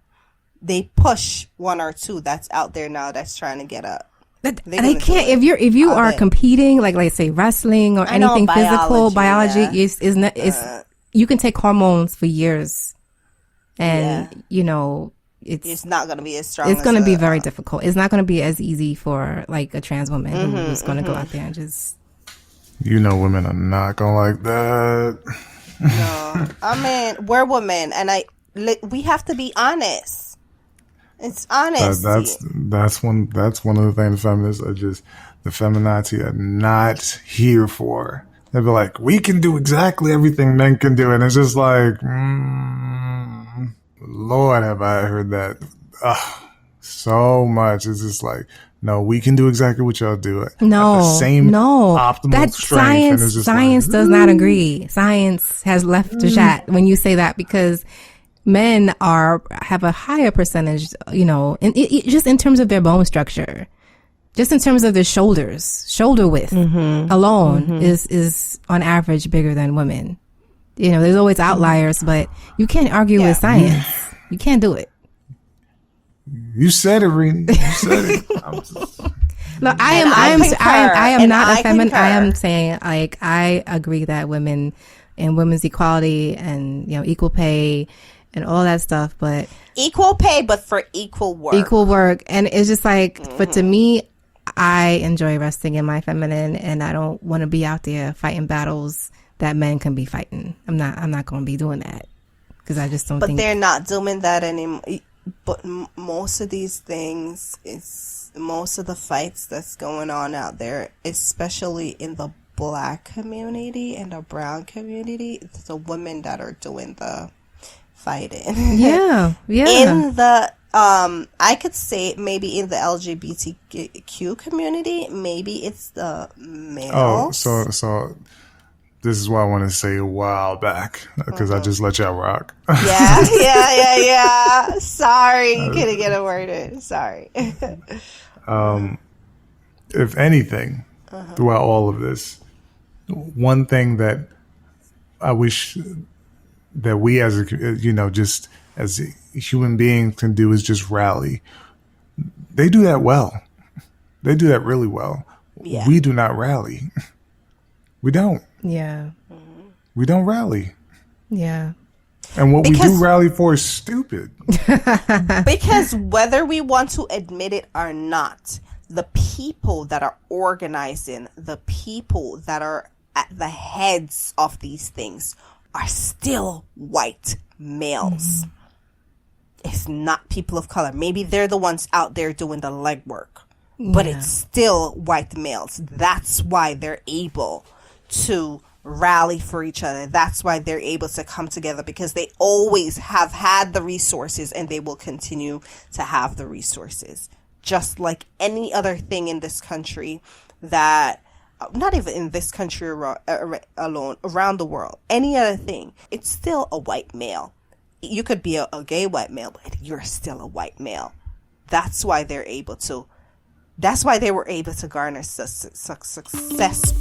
they push one or two that's out there now that's trying to get up. They can't if you are competing like say wrestling or anything physical, biology is not you can take hormones for years and you know it's not going to be as strong. It's going to be very difficult. It's not going to be as easy for like a trans woman who's going to go out there and just. You know, women are not going to like that. No, I mean we're women, and we have to be honest. It's honest. That's one of the things feminists are just the feminazi are not here for. They'll be like, we can do exactly everything men can do, and it's just like. Lord, have I heard that so much. It's just like, no, we can do exactly what y'all do. No, optimal that strength. Science does not agree. Science has left the chat when you say that because men have a higher percentage, you know, just in terms of their bone structure, just in terms of their shoulder width alone is on average bigger than women. You know, there's always outliers, but you can't argue with science. You can't do it. You said it, Reeny. You said it. Look, I am not a feminist. I am saying, like, I agree that women and women's equality and, you know, equal pay and all that stuff, but equal pay, but for equal work. Equal work, and it's just like, but to me, I enjoy resting in my feminine, and I don't want to be out there fighting battles that men can be fighting. I'm not going to be doing that because I just don't think. But they're not doing that anymore. But most of these things, most of the fights that's going on out there, especially in the Black community and the brown community, it's the women that are doing the fighting. Yeah. In the I could say maybe in the LGBTQ community, maybe it's the males. Oh, so this is why I want to say a while back because I just let y'all rock. Yeah. Sorry, you couldn't get a word in. Sorry. If anything, throughout all of this, one thing that I wish that we as just as human beings can do is just rally. They do that well. They do that really well. Yeah. We do not rally. We don't. Yeah. We don't rally. Yeah. And what we do rally for is stupid. Because whether we want to admit it or not, the people that are organizing, the people that are at the heads of these things are still white males. It's not people of color. Maybe they're the ones out there doing the legwork, but it's still white males. That's why they're able to rally for each other. That's why they're able to come together, because they always have had the resources and they will continue to have the resources. Just like any other thing in this country that, not even in this country alone, around the world, any other thing, it's still a white male. You could be a gay white male, but you're still a white male. That's why they were able to garner success.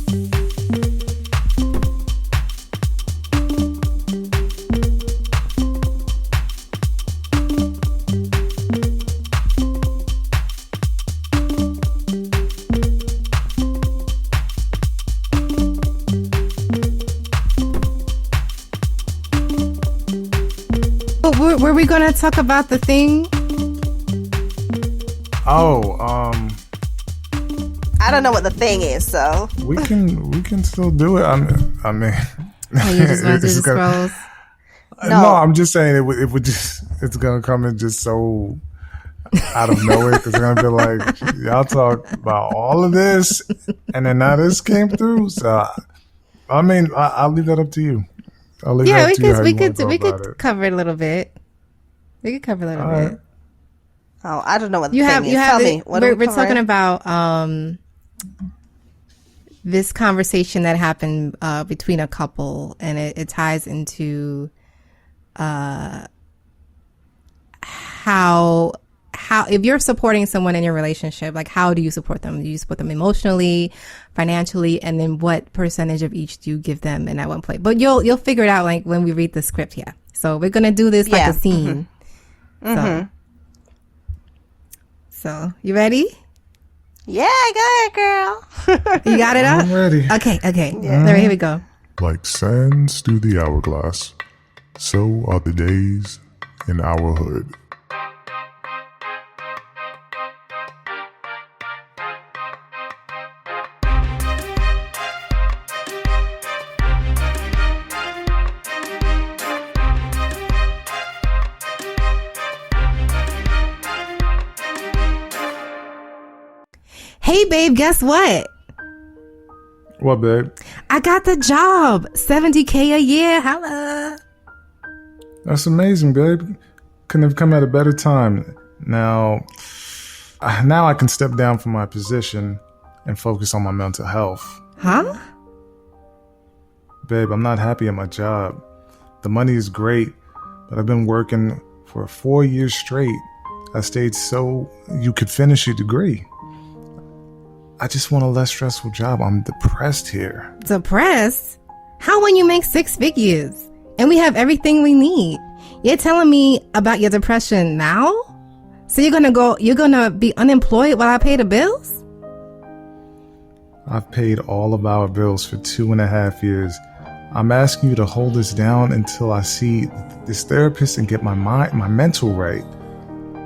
Were we gonna talk about the thing? Oh, I don't know what the thing is, so we can still do it. I mean, you just want to do the scrolls? No, I'm just saying it would just, it's gonna come in just so out of nowhere because it's gonna be like, y'all talk about all of this and then now this came through. So I mean, I'll leave that up to you. I'll leave that up to you how we you wanna could go we about could it. cover it a little bit. We could cover a little bit. oh, I don't know what the You thing have is. you Tell have me. What are we we're talking covering? about this conversation that happened between a couple, and it ties into how if you're supporting someone in your relationship, like how do you support them? Do you support them emotionally, financially, and then what percentage of each do you give them in that one play? But you'll figure it out like when we read the script here. So we're gonna do this like a scene. So you ready? Yeah, go ahead, girl. You got it up? I'm ready. Okay. All right, here we go. Like sands through the hourglass, so are the days in our hood. Hey, babe, guess what? What, babe? I got the job. $70K a year. Holla. That's amazing, babe. Couldn't have come at a better time. Now I can step down from my position and focus on my mental health. Huh? Babe, I'm not happy at my job. The money is great, but I've been working for 4 years straight. I stayed so you could finish your degree. I just want a less stressful job. I'm depressed here. Depressed? How when you make 6 figures and we have everything we need? You're telling me about your depression now? So you're gonna be unemployed while I pay the bills? I've paid all of our bills for 2.5 years. I'm asking you to hold this down until I see this therapist and get my mental right.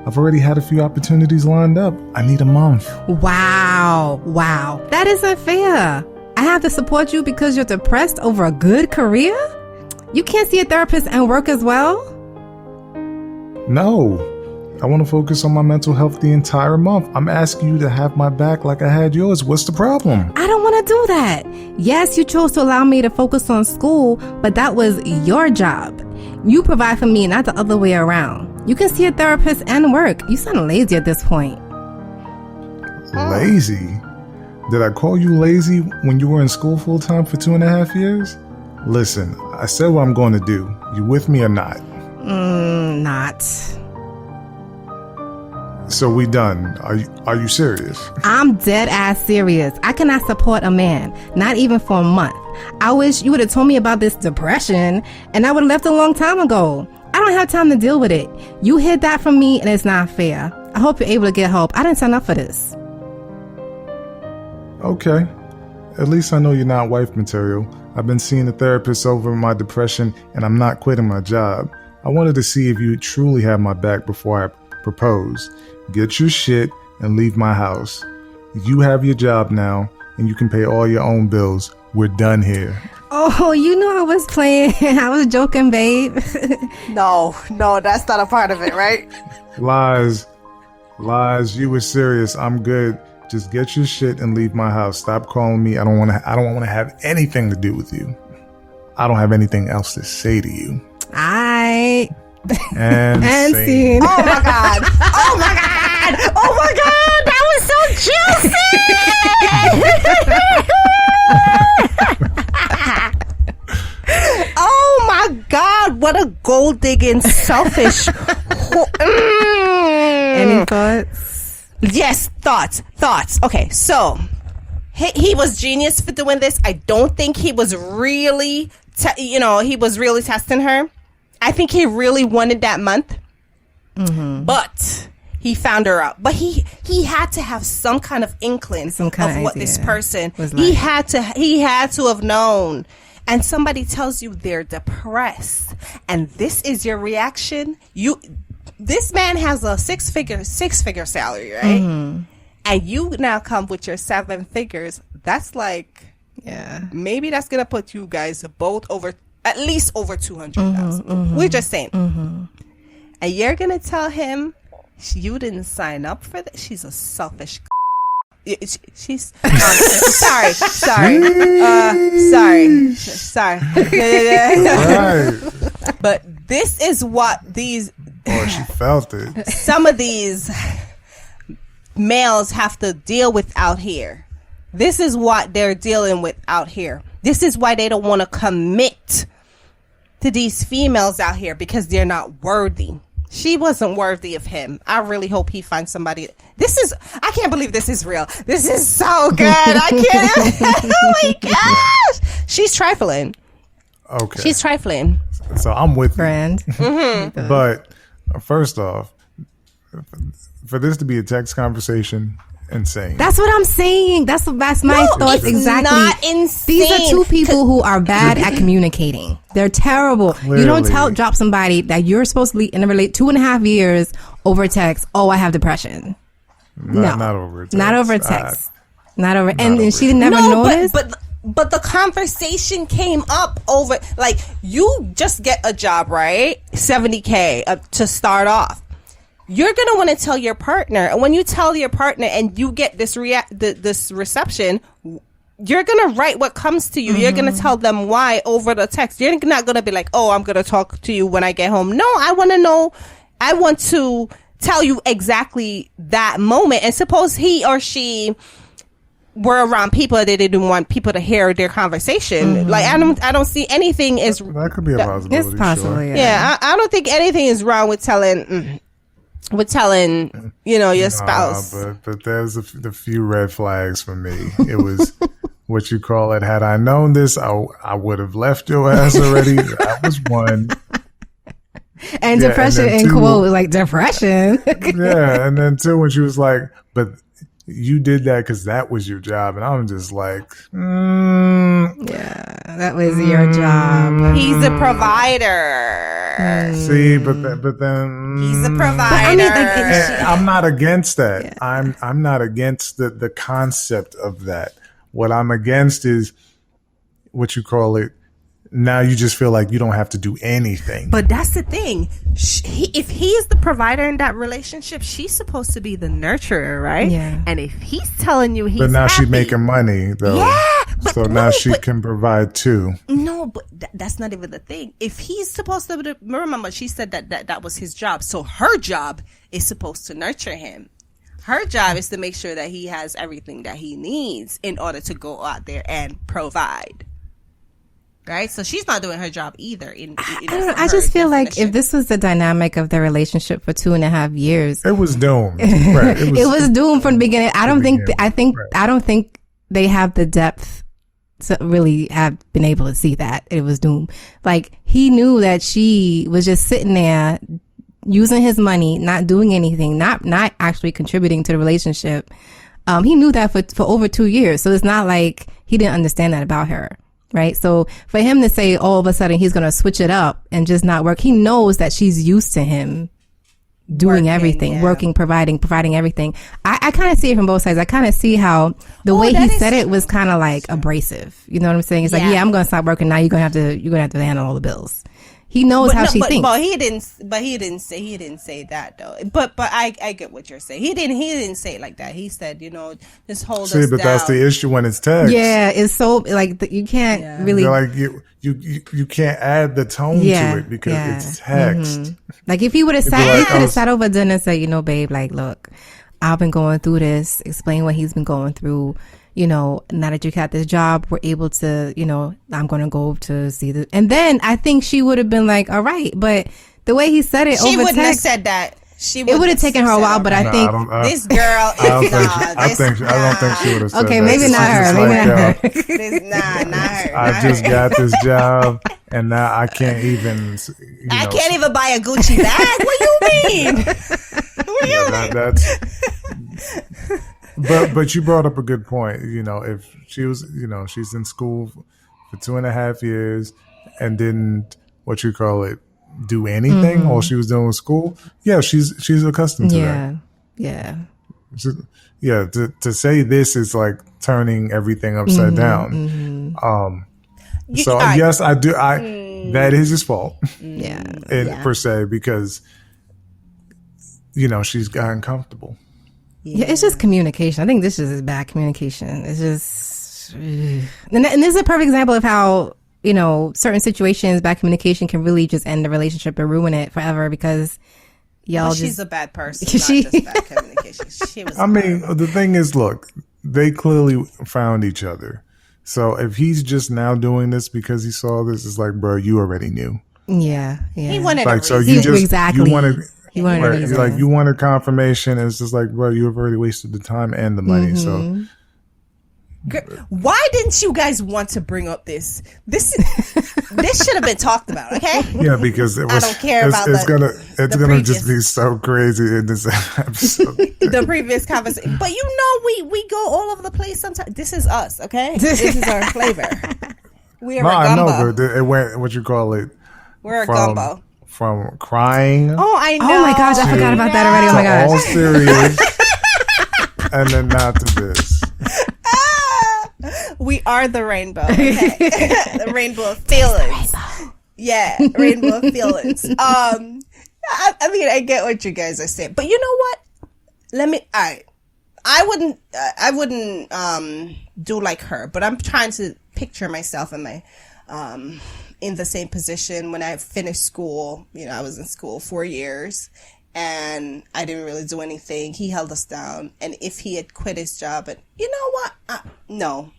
I've already had a few opportunities lined up. I need a month. Wow. That isn't fair. I have to support you because you're depressed over a good career? You can't see a therapist and work as well? No. I want to focus on my mental health the entire month. I'm asking you to have my back like I had yours. What's the problem? I don't want to do that. Yes, you chose to allow me to focus on school, but that was your job. You provide for me, not the other way around. You can see a therapist and work. You sound lazy at this point. Lazy? Did I call you lazy when you were in school full time for 2.5 years? Listen, I said what I'm going to do. You with me or not? Not. So we done. Are you serious? I'm dead ass serious. I cannot support a man, not even for a month. I wish you would have told me about this depression and I would have left a long time ago. I don't have time to deal with it. You hid that from me and it's not fair. I hope you're able to get help. I didn't sign up for this. Okay. At least I know you're not wife material. I've been seeing a therapist over my depression and I'm not quitting my job. I wanted to see if you truly have my back before I propose. Get your shit and leave my house. You have your job now and you can pay all your own bills. We're done here. Oh, you knew I was playing. I was joking, babe. No, that's not a part of it, right? Lies. You were serious. I'm good. Just get your shit and leave my house. Stop calling me. I don't want to have anything to do with you. I don't have anything else to say to you. Aight. And scene. Oh my god. That was so juicy. Oh my god, what a gold digging selfish. Any thoughts? Yes, thoughts. Okay, so he was genius for doing this. I don't think he was really testing her. I think he really wanted that month. But he found her out. But he had to have some kind of inkling of what this person was like. He had to have known. and somebody tells you they're depressed, and this is your reaction, this man has a six figure salary, right? Mm-hmm. And you now come with your 7 figures. That's like, maybe that's gonna put you guys both over, at least over 200,000. We're just saying. And you're gonna tell him you didn't sign up for that. She's a selfish. She's sorry. Right. But this is what these. Or she felt it. Some of these males have to deal with out here. This is what they're dealing with out here. This is why they don't want to commit to these females out here, because they're not worthy. She wasn't worthy of him. I really hope he finds somebody. I can't believe this is real. This is so good. I can't. Oh my gosh. She's trifling. Okay. She's trifling. So I'm with Brand. But first off, for this to be a text conversation, insane. That's what I'm saying. That's my thoughts exactly. Not insane. These are two people who are bad at communicating. They're terrible. Clearly. You don't drop somebody that you're supposed to be in a relate 2.5 years over text. Oh, I have depression. Not over text. Not over text. And she never noticed. But the conversation came up over, like, you just get a job, right? $70K to start off. You're going to want to tell your partner. And when you tell your partner and you get this this reception, you're going to write what comes to you. You're going to tell them why over the text. You're not going to be like, oh, I'm going to talk to you when I get home. No, I want to know. I want to tell you exactly that moment. And suppose he or she were around people that they didn't want people to hear their conversation. Like, I don't see anything is. That could be a possibility. It's possible, sure. yeah. I don't think anything is wrong with telling your spouse. But there's the few red flags for me. It was what you call it. Had I known this, I would have left your ass already. That was one. And depression in quote, like depression. Yeah, and then 2, when she was like, but you did that because that was your job. And I'm just like, yeah, that was your job. He's a provider. See, but then he's a provider. I'm not against that. Yeah. I'm not against the concept of that. What I'm against is what you call it. Now you just feel like you don't have to do anything. But that's the thing. If he is the provider in that relationship, she's supposed to be the nurturer, right? Yeah. And if he's telling you he's but now happy, she's making money, though. Yeah. So now she can provide too. No, but that's not even the thing. If he's supposed to, remember, she said that was his job. So her job is supposed to nurture him. Her job is to make sure that he has everything that he needs in order to go out there and provide. Right, so she's not doing her job either. I just feel like if this was the dynamic of their relationship for 2.5 years, it was doomed. Right. It was doomed from the beginning. I don't think they have the depth to really have been able to see that it was doomed. Like, he knew that she was just sitting there using his money, not doing anything, not actually contributing to the relationship. He knew that for over 2 years, so it's not like he didn't understand that about her. Right. So for him to say all of a sudden he's going to switch it up and just not work, he knows that she's used to him doing everything, working, providing everything. I kind of see it from both sides. I kind of see how the way he said it was kind of like abrasive. You know what I'm saying? It's like, I'm going to stop working now. You're going to have to handle all the bills. He knows how she thinks. But he didn't say that though. But I get what you're saying. He didn't say it like that. He said, just hold us down. That's the issue when it's text. Yeah, it's so like you can't really like you can't add the tone to it because it's text. Mm-hmm. Like if he would have sat over dinner and said, babe, like, look, I've been going through this. Explain what he's been going through. Now that you got this job, we're able to, I'm going to go to see the, and then I think she would have been like, all right, but the way he said it, she over wouldn't text, have said that. It would have taken her a while, but I think this girl is I don't think she would have said okay, that. maybe not her. Maybe not her. Not her. I just got this job, and now I can't even. I can't even buy a Gucci bag. What do you mean? What do you mean? That's. But you brought up a good point. If she was, she's in school for 2.5 years and didn't do anything. All she was doing was school. Yeah, she's accustomed to that. Yeah. Yeah. To say this is like turning everything upside down. Yes, I do. That is his fault. Per se, because she's gotten comfortable. Yeah, it's just communication. I think this is bad communication. It's just, and this is a perfect example of how certain situations, bad communication can really just end the relationship and ruin it forever because y'all. She's a bad person. Not just bad communication. She was. I mean, the thing is, look, they clearly found each other. So if he's just now doing this because he saw this, it's like, bro, you already knew. Yeah. He wanted like, a so reason. you just Exactly. you wanted. You wanted a reason. Like you wanted confirmation. And it's just like, bro, you've already wasted the time and the money. So why didn't you guys want to bring up this? This should have been talked about, okay? Yeah, because I don't care about it's the gonna just be so crazy in this episode. The previous conversation, but we go all over the place sometimes. This is us, okay? This is our flavor. We are a gumbo. I know, but it went what you call it. We're a gumbo. From crying. Oh, I know. Oh my gosh, I forgot about that already. Oh my gosh. All serious, and then not to this. We are the rainbow. Okay? The rainbow of feelings. Yeah, rainbow of feelings. I mean, I get what you guys are saying, but you know what? I wouldn't do like her, but I'm trying to picture myself in my in the same position when I finished school. I was in school 4 years and I didn't really do anything. He held us down. And if he had quit his job, and you know what? No,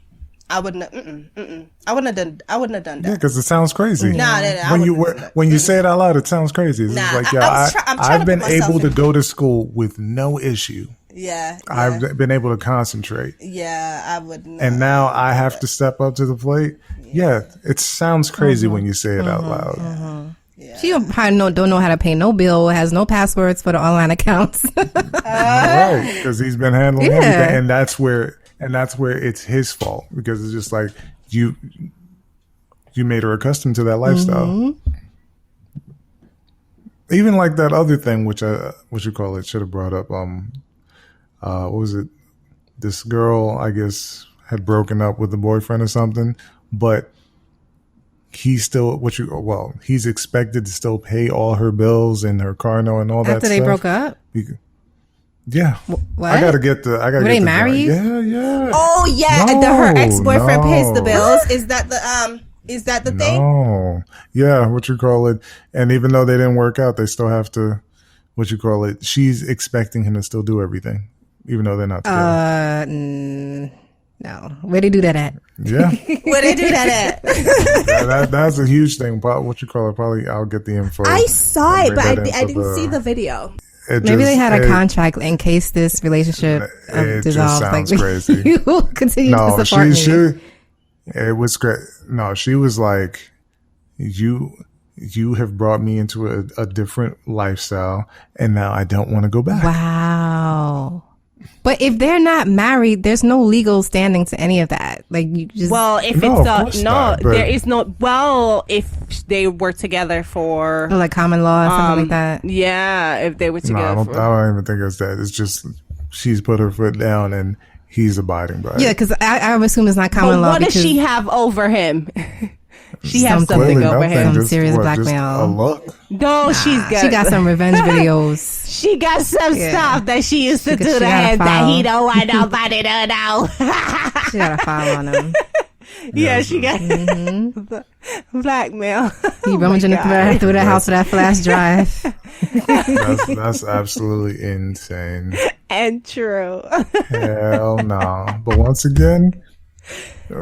I wouldn't. I wouldn't have done that. Yeah, because it sounds crazy. No. When you say it out loud, it sounds crazy. It's like, I've been able to go to school with no issue. Yeah. I've been able to concentrate. Yeah, I wouldn't. And now I have to step up to the plate. Yeah, it sounds crazy when you say it out loud. Yeah. She probably don't know how to pay no bill, has no passwords for the online accounts. Right, because he's been handling everything, and that's where it's his fault, because it's just like you made her accustomed to that lifestyle. Even like that other thing, which should have brought up. What was it? This girl, I guess, had broken up with the boyfriend or something, but he's still he's expected to still pay all her bills and her car note and all that stuff. After they broke up? Yeah. What? I gotta get the. Were they married? Yeah. Oh yeah, her ex-boyfriend pays the bills. Is that the thing? No. Yeah, and even though they didn't work out, they still have to. She's expecting him to still do everything, even though they're not together. No. Where they do that at? Yeah. Where they do that at? That's a huge thing. Probably I'll get the info. I saw it, but I didn't see the video. Maybe they had a contract in case this relationship dissolves. Just sounds crazy. You will continue to support me. It was great. No, she was like, you have brought me into a different lifestyle, and now I don't want to go back. Wow. But if they're not married, there's no legal standing to any of that. Like, you just there is no. Well, if they were together for like common law or something like that. Yeah, if they were together. I don't even think it's that. It's just she's put her foot down and he's abiding by it. Yeah, because I would assume it's not common law. What does she have over him? She has something over him. Some serious blackmail. A look. No, she got some revenge videos. She got some stuff that she used to do to him that he don't want nobody to know. She got a file on him. Yeah, she got blackmail. He rummaging through the house with that flash drive. That's absolutely insane. And true. Hell no. But once again,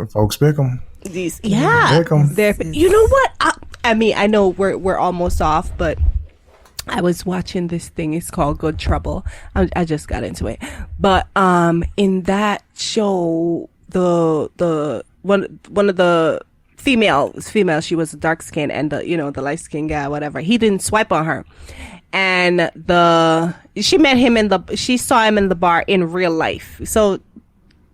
folks pick them. You know what? I mean, I know we're almost off, but I was watching this thing. It's called Good Trouble. I just got into it, but in that show, the one of the females, she was dark skinned, and the light skinned guy, whatever. He didn't swipe on her, and she saw him in the bar in real life. So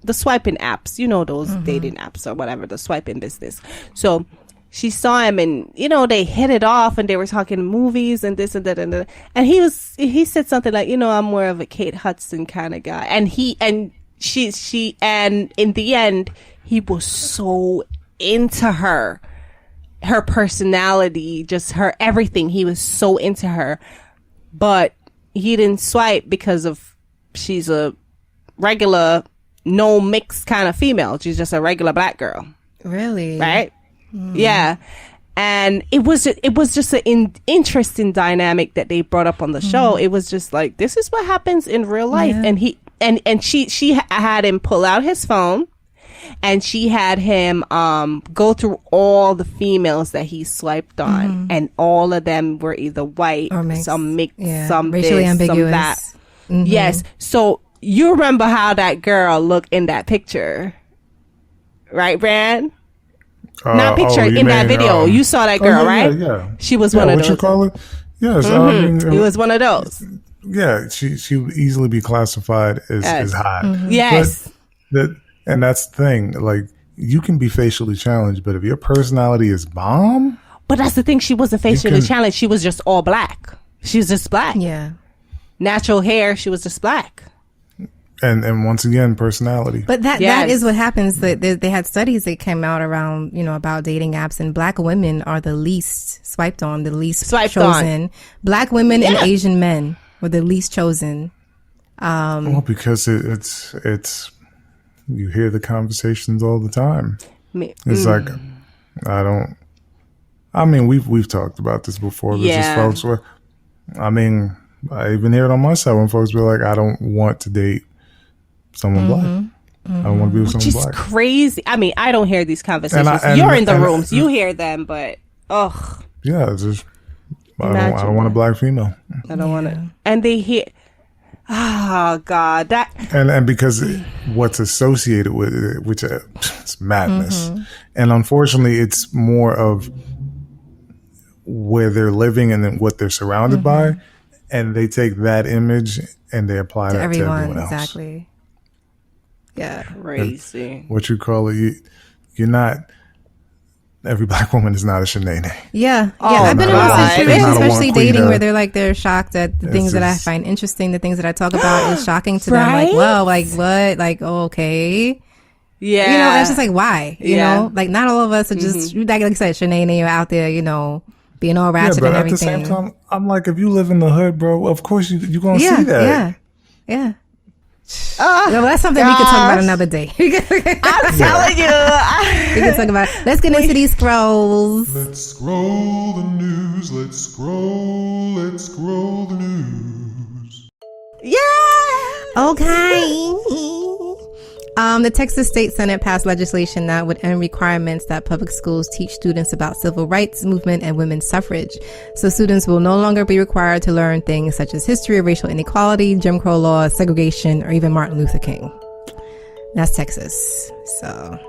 the swiping apps, you know, those dating apps or whatever, the swiping business. So she saw him, and you know, they hit it off, and they were talking movies and this and that and that. And he said something like, you know, I'm more of a Kate Hudson kind of guy, and she and in the end, he was so into her personality, just her everything. He was so into her, but he didn't swipe because of she's a regular, no mix kind of female. She's just a regular black girl. Really? Right? Yeah. And it was just an interesting dynamic that they brought up on the show. It was just like, this is what happens in real life. Yeah. And she had him pull out his phone, and she had him go through all the females that he swiped on, and all of them were either white or mixed, some mixed, some racially this, ambiguous. some that. Yes. So you remember how that girl looked in that picture, right, Brand? Not picture, in that video. You saw that girl, right? Yeah. She was one of those. What you call it? Yes. It was one of those. Yeah, she would easily be classified as hot. Yes. And that's the thing. Like, you can be facially challenged, but if your personality is bomb. But that's the thing. She wasn't facially challenged. She was just all black. She was just black. Yeah. Natural hair. She was just black. And once again, personality. But that is what happens. They had studies that came out around, you know, about dating apps, and black women are the least swiped on, the least chosen. Black women and Asian men were the least chosen. Well, because it's you hear the conversations all the time. It's like, I mean, we've talked about this before. There's just folks where, I mean, I even hear it on my side when folks be like, I don't want to date someone black. I don't want to be with someone black. Which is crazy. I mean, I don't hear these conversations. You're in the rooms. You hear them, but, ugh. Yeah, it's just, I don't want a black female. I don't want to. And they hear, oh, God. That. And because what's associated with it, which it's madness. And unfortunately, it's more of where they're living and then what they're surrounded by. And they take that image and they apply that to everyone else. Exactly. Yeah. Crazy. And what you call it, you're not, every black woman is not a Shanae. Yeah. I've been in those situations, especially dating, where they're shocked at the things that I find interesting, the things that I talk about is shocking to them. Like, well, like what? Like, oh, okay. Yeah. You know, it's just like, why? You know, like not all of us are just, like I said, Shanae, you're out there, you know, being all ratchet and everything. At the same time, I'm like, if you live in the hood, bro, of course you're going to see that. Yeah. Well, that's something we could talk about another day. I'm telling you. We can talk about it. Let's get into these scrolls. Let's scroll the news. Let's scroll the news. Yeah. Okay. The Texas State Senate passed legislation that would end requirements that public schools teach students about civil rights movement and women's suffrage. So students will no longer be required to learn things such as history of racial inequality, Jim Crow laws, segregation, or even Martin Luther King. That's Texas. So.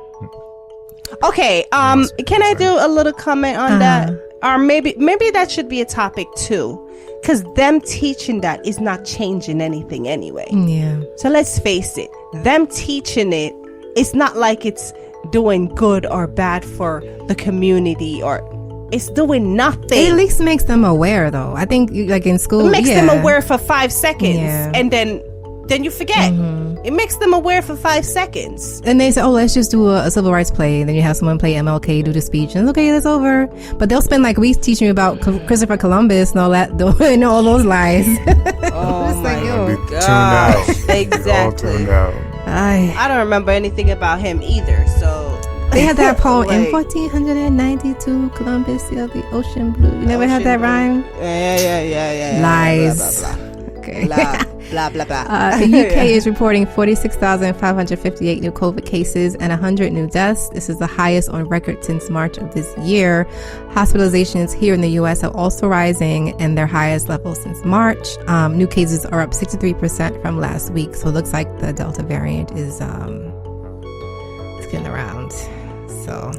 Okay. Can I do a little comment on that? Or maybe that should be a topic too. Because them teaching that is not changing anything anyway. Yeah. So let's face it. Them teaching it, it's not like it's doing good or bad for the community, or it's doing nothing. It at least makes them aware, though. I think, like in school, it makes them aware for 5 seconds, and then you forget. It makes them aware for 5 seconds. And they say, oh, let's just do a civil rights play. And then you have someone play MLK, do the speech, and it's okay, that's over. But they'll spend like weeks teaching you about Christopher Columbus and all that, and all those lies. Oh my God. Exactly. All tuned out. I don't remember anything about him either, so. They had that poem, in 1492, Columbus sailed the ocean blue. You never had that rhyme? Yeah. Lies. Blah, blah, blah. Okay. Blah, blah, blah. The UK is reporting 46,558 new COVID cases and 100 new deaths. This is the highest on record since March of this year. Hospitalizations here in the US are also rising and their highest level since March. New cases are up 63% from last week. So it looks like the Delta variant is it's getting around. So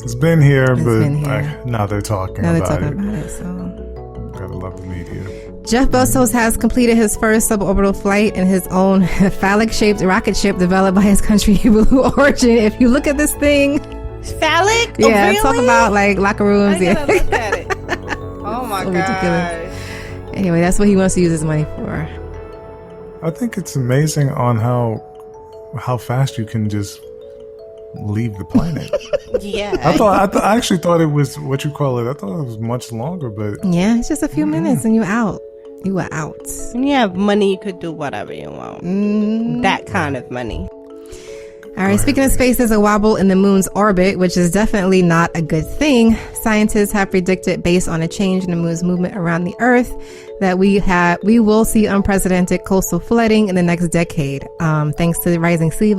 it's been here, but now they're talking about it. So Gotta love the media. Jeff Bezos has completed his first suborbital flight in his own phallic-shaped rocket ship developed by his country Blue Origin. If you look at this thing, phallic? Yeah, oh, really? Talk about like locker rooms. I Yeah, gotta look at it. Oh my god! Ridiculous. Anyway, that's what he wants to use his money for. I think it's amazing on how fast you can just leave the planet. Yeah, I actually thought it was what you call it. I thought it was much longer, but yeah, it's just a few minutes and you're out. You are out. When you have money, you could do whatever you want. That kind of money. All right, speaking of space, there's a wobble in the moon's orbit, which is definitely not a good thing. Scientists have predicted, based on a change in the moon's movement around the Earth, that we will see unprecedented coastal flooding in the next decade. Thanks to the rising sea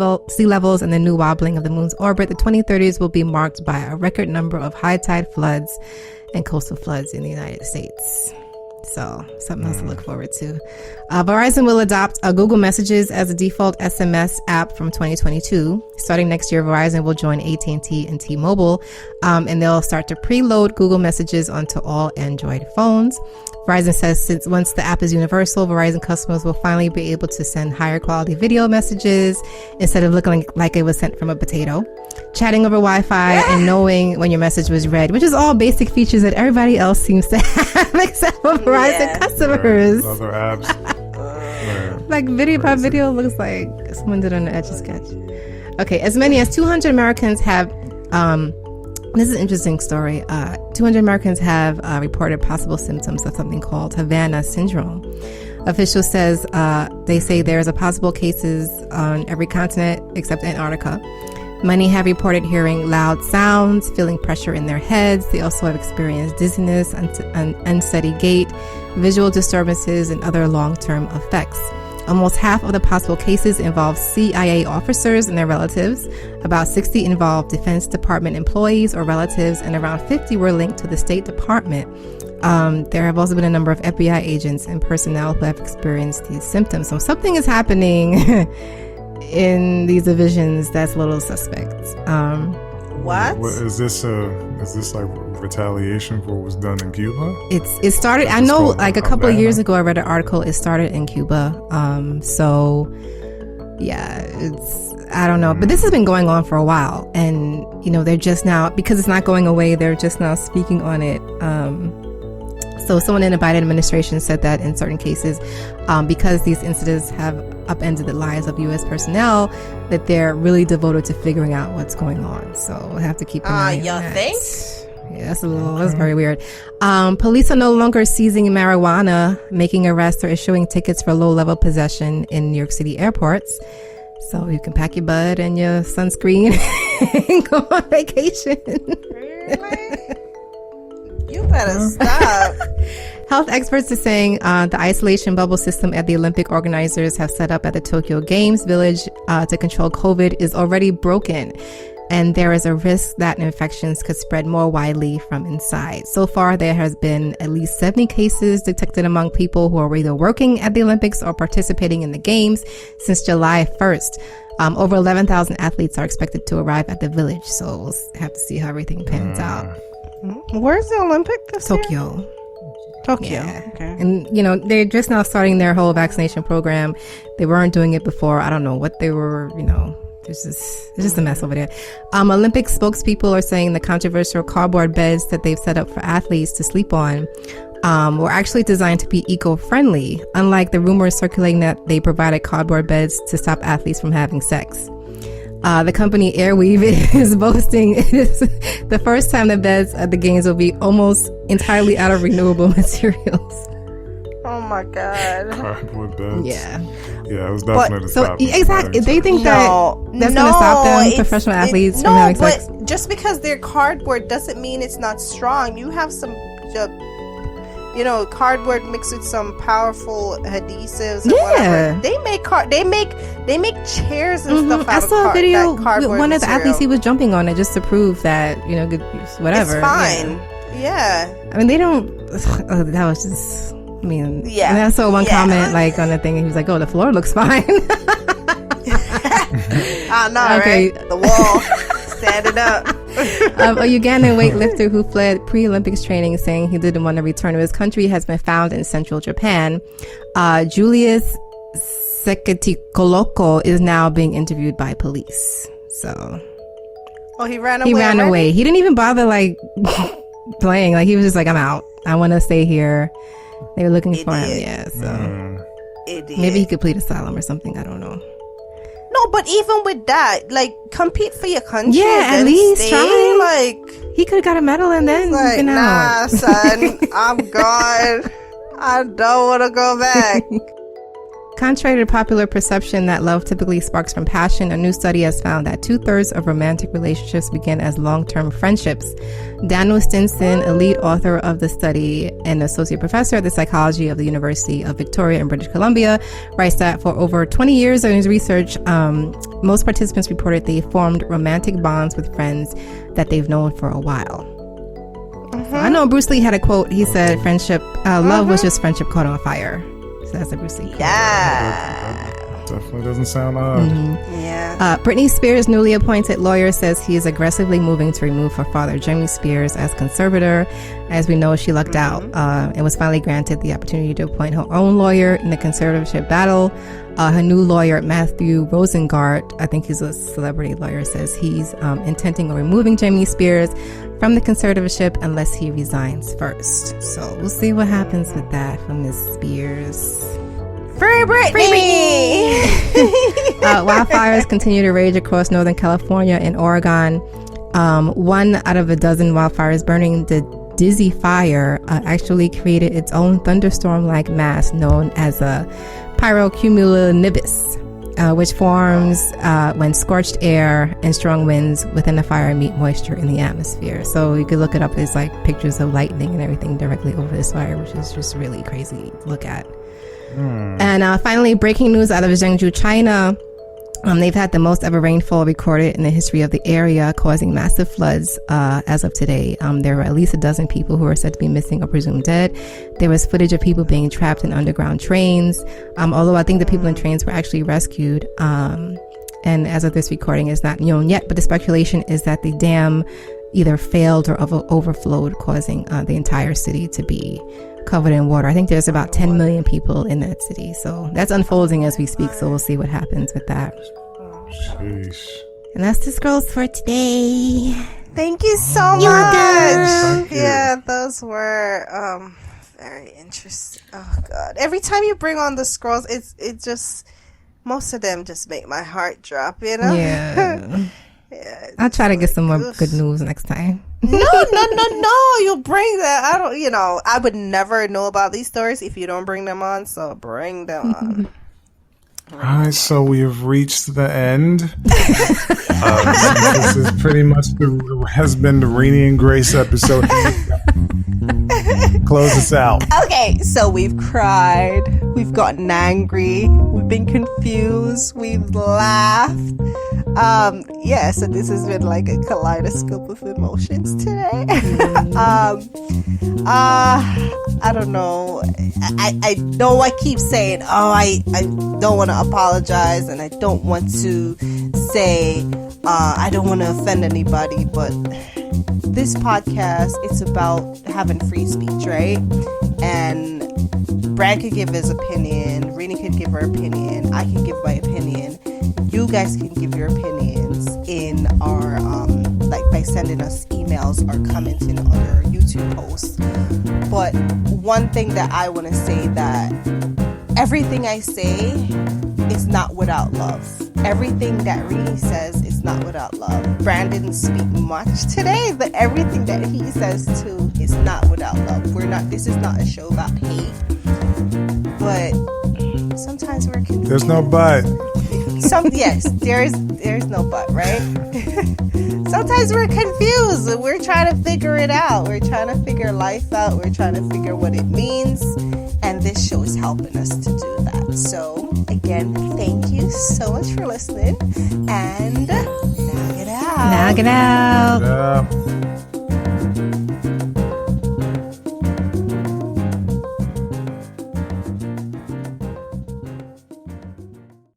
levels and the new wobbling of the moon's orbit, the 2030s will be marked by a record number of high tide floods and coastal floods in the United States. So something else to look forward to. Verizon will adopt Google Messages as a default SMS app from 2022. Starting next year, Verizon will join AT&T and T-Mobile, and they'll start to preload Google Messages onto all Android phones. Verizon says since once the app is universal, Verizon customers will finally be able to send higher quality video messages instead of looking like it was sent from a potato. Chatting over Wi-Fi and knowing when your message was read, which is all basic features that everybody else seems to have except for Verizon customers. Other apps. Like video by video looks like someone did on the Etch a Sketch. Okay, as many as 200 Americans have this is an interesting story. 200 Americans have reported possible symptoms of something called Havana syndrome. Officials says they say there's a possible cases on every continent except Antarctica. Many have reported hearing loud sounds, feeling pressure in their heads. They also have experienced dizziness, unsteady gait, visual disturbances, and other long-term effects. Almost half of the possible cases involve CIA officers and their relatives. About 60 involved Defense Department employees or relatives, and around 50 were linked to the State Department. There have also been a number of FBI agents and personnel who have experienced these symptoms. So something is happening in these divisions that's a little suspect. What? Is this like retaliation for what was done in Cuba? It started. I know, like a couple of years ago, I read an article. It started in Cuba. So yeah, I don't know, but this has been going on for a while, and they're just now, because it's not going away, they're just now speaking on it. So someone in the Biden administration said that in certain cases, because these incidents have upended the lives of U.S. personnel, that they're really devoted to figuring out what's going on. So we'll have to keep an eye on that. Think? Yeah, that's very weird. Police are no longer seizing marijuana, making arrests, or issuing tickets for low-level possession in New York City airports. So you can pack your bud and your sunscreen and go on vacation. Really? You better stop. Health experts are saying the isolation bubble system at the Olympic organizers have set up at the Tokyo Games Village to control COVID is already broken. And there is a risk that infections could spread more widely from inside. So far, there has been at least 70 cases detected among people who are either working at the Olympics or participating in the Games since July 1st. Over 11,000 athletes are expected to arrive at the village. So we'll have to see how everything pans out. Where's the Olympic this Tokyo. year? Tokyo. Yeah. Okay. And, they're just now starting their whole vaccination program. They weren't doing it before. I don't know what they were, It's just a mess over there. Olympic spokespeople are saying the controversial cardboard beds that they've set up for athletes to sleep on were actually designed to be eco-friendly, unlike the rumors circulating that they provided cardboard beds to stop athletes from having sex. The company Airweave is boasting it is the first time the beds at the games will be almost entirely out of renewable materials. Oh my God. Cardboard beds. Yeah. Yeah, it was definitely so exactly. They think that's going to stop them, professional athletes, from having sex. No, but just because they're cardboard doesn't mean it's not strong. You have some, cardboard mixed with some powerful adhesives. And whatever. They make chairs and stuff. I saw a video with one of the athletes. He was jumping on it just to prove that good use, whatever. It's fine. Yeah. I mean, they don't. That was just. I mean, yeah. And I saw one comment like on the thing, and he was like, "Oh, the floor looks fine." I know, okay. Right? The wall, stand it up. A Ugandan weightlifter who fled pre-Olympics training saying he didn't want to return to his country has been found in central Japan. Julius Seketikoloko is now being interviewed by police. So... Oh, he ran away. He ran away. He didn't even bother like playing. Like he was just like, I'm out. I want to stay here. They were looking for him. Yeah. So maybe he could plead asylum or something. I don't know. No, but even with that, like compete for your country. Yeah, at least stay, try. Like he could have got a medal and then like, nah, son, I'm gone. I don't want to go back. Contrary to popular perception that love typically sparks from passion, a new study has found that 2/3 of romantic relationships begin as long-term friendships. Daniel Stinson, a lead author of the study and associate professor at the psychology of the University of Victoria in British Columbia, writes that for over 20 years in his research, most participants reported they formed romantic bonds with friends that they've known for a while. I know Bruce Lee had a quote. He said, "Friendship, love was just friendship caught on fire." That's a Bruce Lee. Yeah. Definitely doesn't sound odd. Yeah. Britney Spears' newly appointed lawyer says he is aggressively moving to remove her father, Jamie Spears, as conservator. As we know, she lucked out and was finally granted the opportunity to appoint her own lawyer in the conservatorship battle. Her new lawyer, Matthew Rosengart, I think he's a celebrity lawyer, says he's intending on removing Jamie Spears from the conservatorship unless he resigns first. So we'll see what happens with that for Miss Spears. Free Britney! Wildfires continue to rage across Northern California and Oregon. One out of a dozen wildfires burning the Dizzy Fire actually created its own thunderstorm-like mass known as a pyrocumulonimbus, which forms when scorched air and strong winds within the fire meet moisture in the atmosphere. So you could look it up. There's like pictures of lightning and everything directly over this fire, which is just really crazy to look at. And finally, breaking news out of Zhengzhou, China. They've had the most ever rainfall recorded in the history of the area, causing massive floods as of today. There were at least a dozen people who are said to be missing or presumed dead. There was footage of people being trapped in underground trains, although I think the people in trains were actually rescued. And as of this recording, it's not known yet, but the speculation is that the dam either failed or overflowed, causing the entire city to be covered in water. I think there's about 10 million people in that city. So that's unfolding as we speak. So we'll see what happens with that. Sheesh. And that's the scrolls for today. Thank you so much. Yeah, those were very interesting. Oh God. Every time you bring on the scrolls, it just, most of them just make my heart drop, you know? Yeah. Yeah, I'll try to get some more good news next time. No. You'll bring that. I would never know about these stories if you don't bring them on. So bring them on. All right, so we have reached the end. This is pretty much has been the Reeny and Grace episode. Close us out. Okay, so we've cried, we've gotten angry, we've been confused, we've laughed. So this has been like a kaleidoscope of emotions today. I don't know. I know I keep saying, I don't want to apologize and I don't want to say I don't want to offend anybody, but this podcast, it's about having free speech, right? And Brad could give his opinion, Reeny could give her opinion, I can give my opinion, you guys can give your opinions in our by sending us emails or commenting on our YouTube posts. But one thing that I want to say, that everything I say is not without love. Everything that Reeny says is not without love. Brand didn't speak much today, but everything that he says too is not without love. This is not a show about hate, but sometimes we're confused. There's no but. Yes, there's no but, right? Sometimes we're confused. We're trying to figure it out. We're trying to figure life out. We're trying to figure what it means. And this show is helping us to do that. So, again, thank you so much for listening. And now get out. Now get out.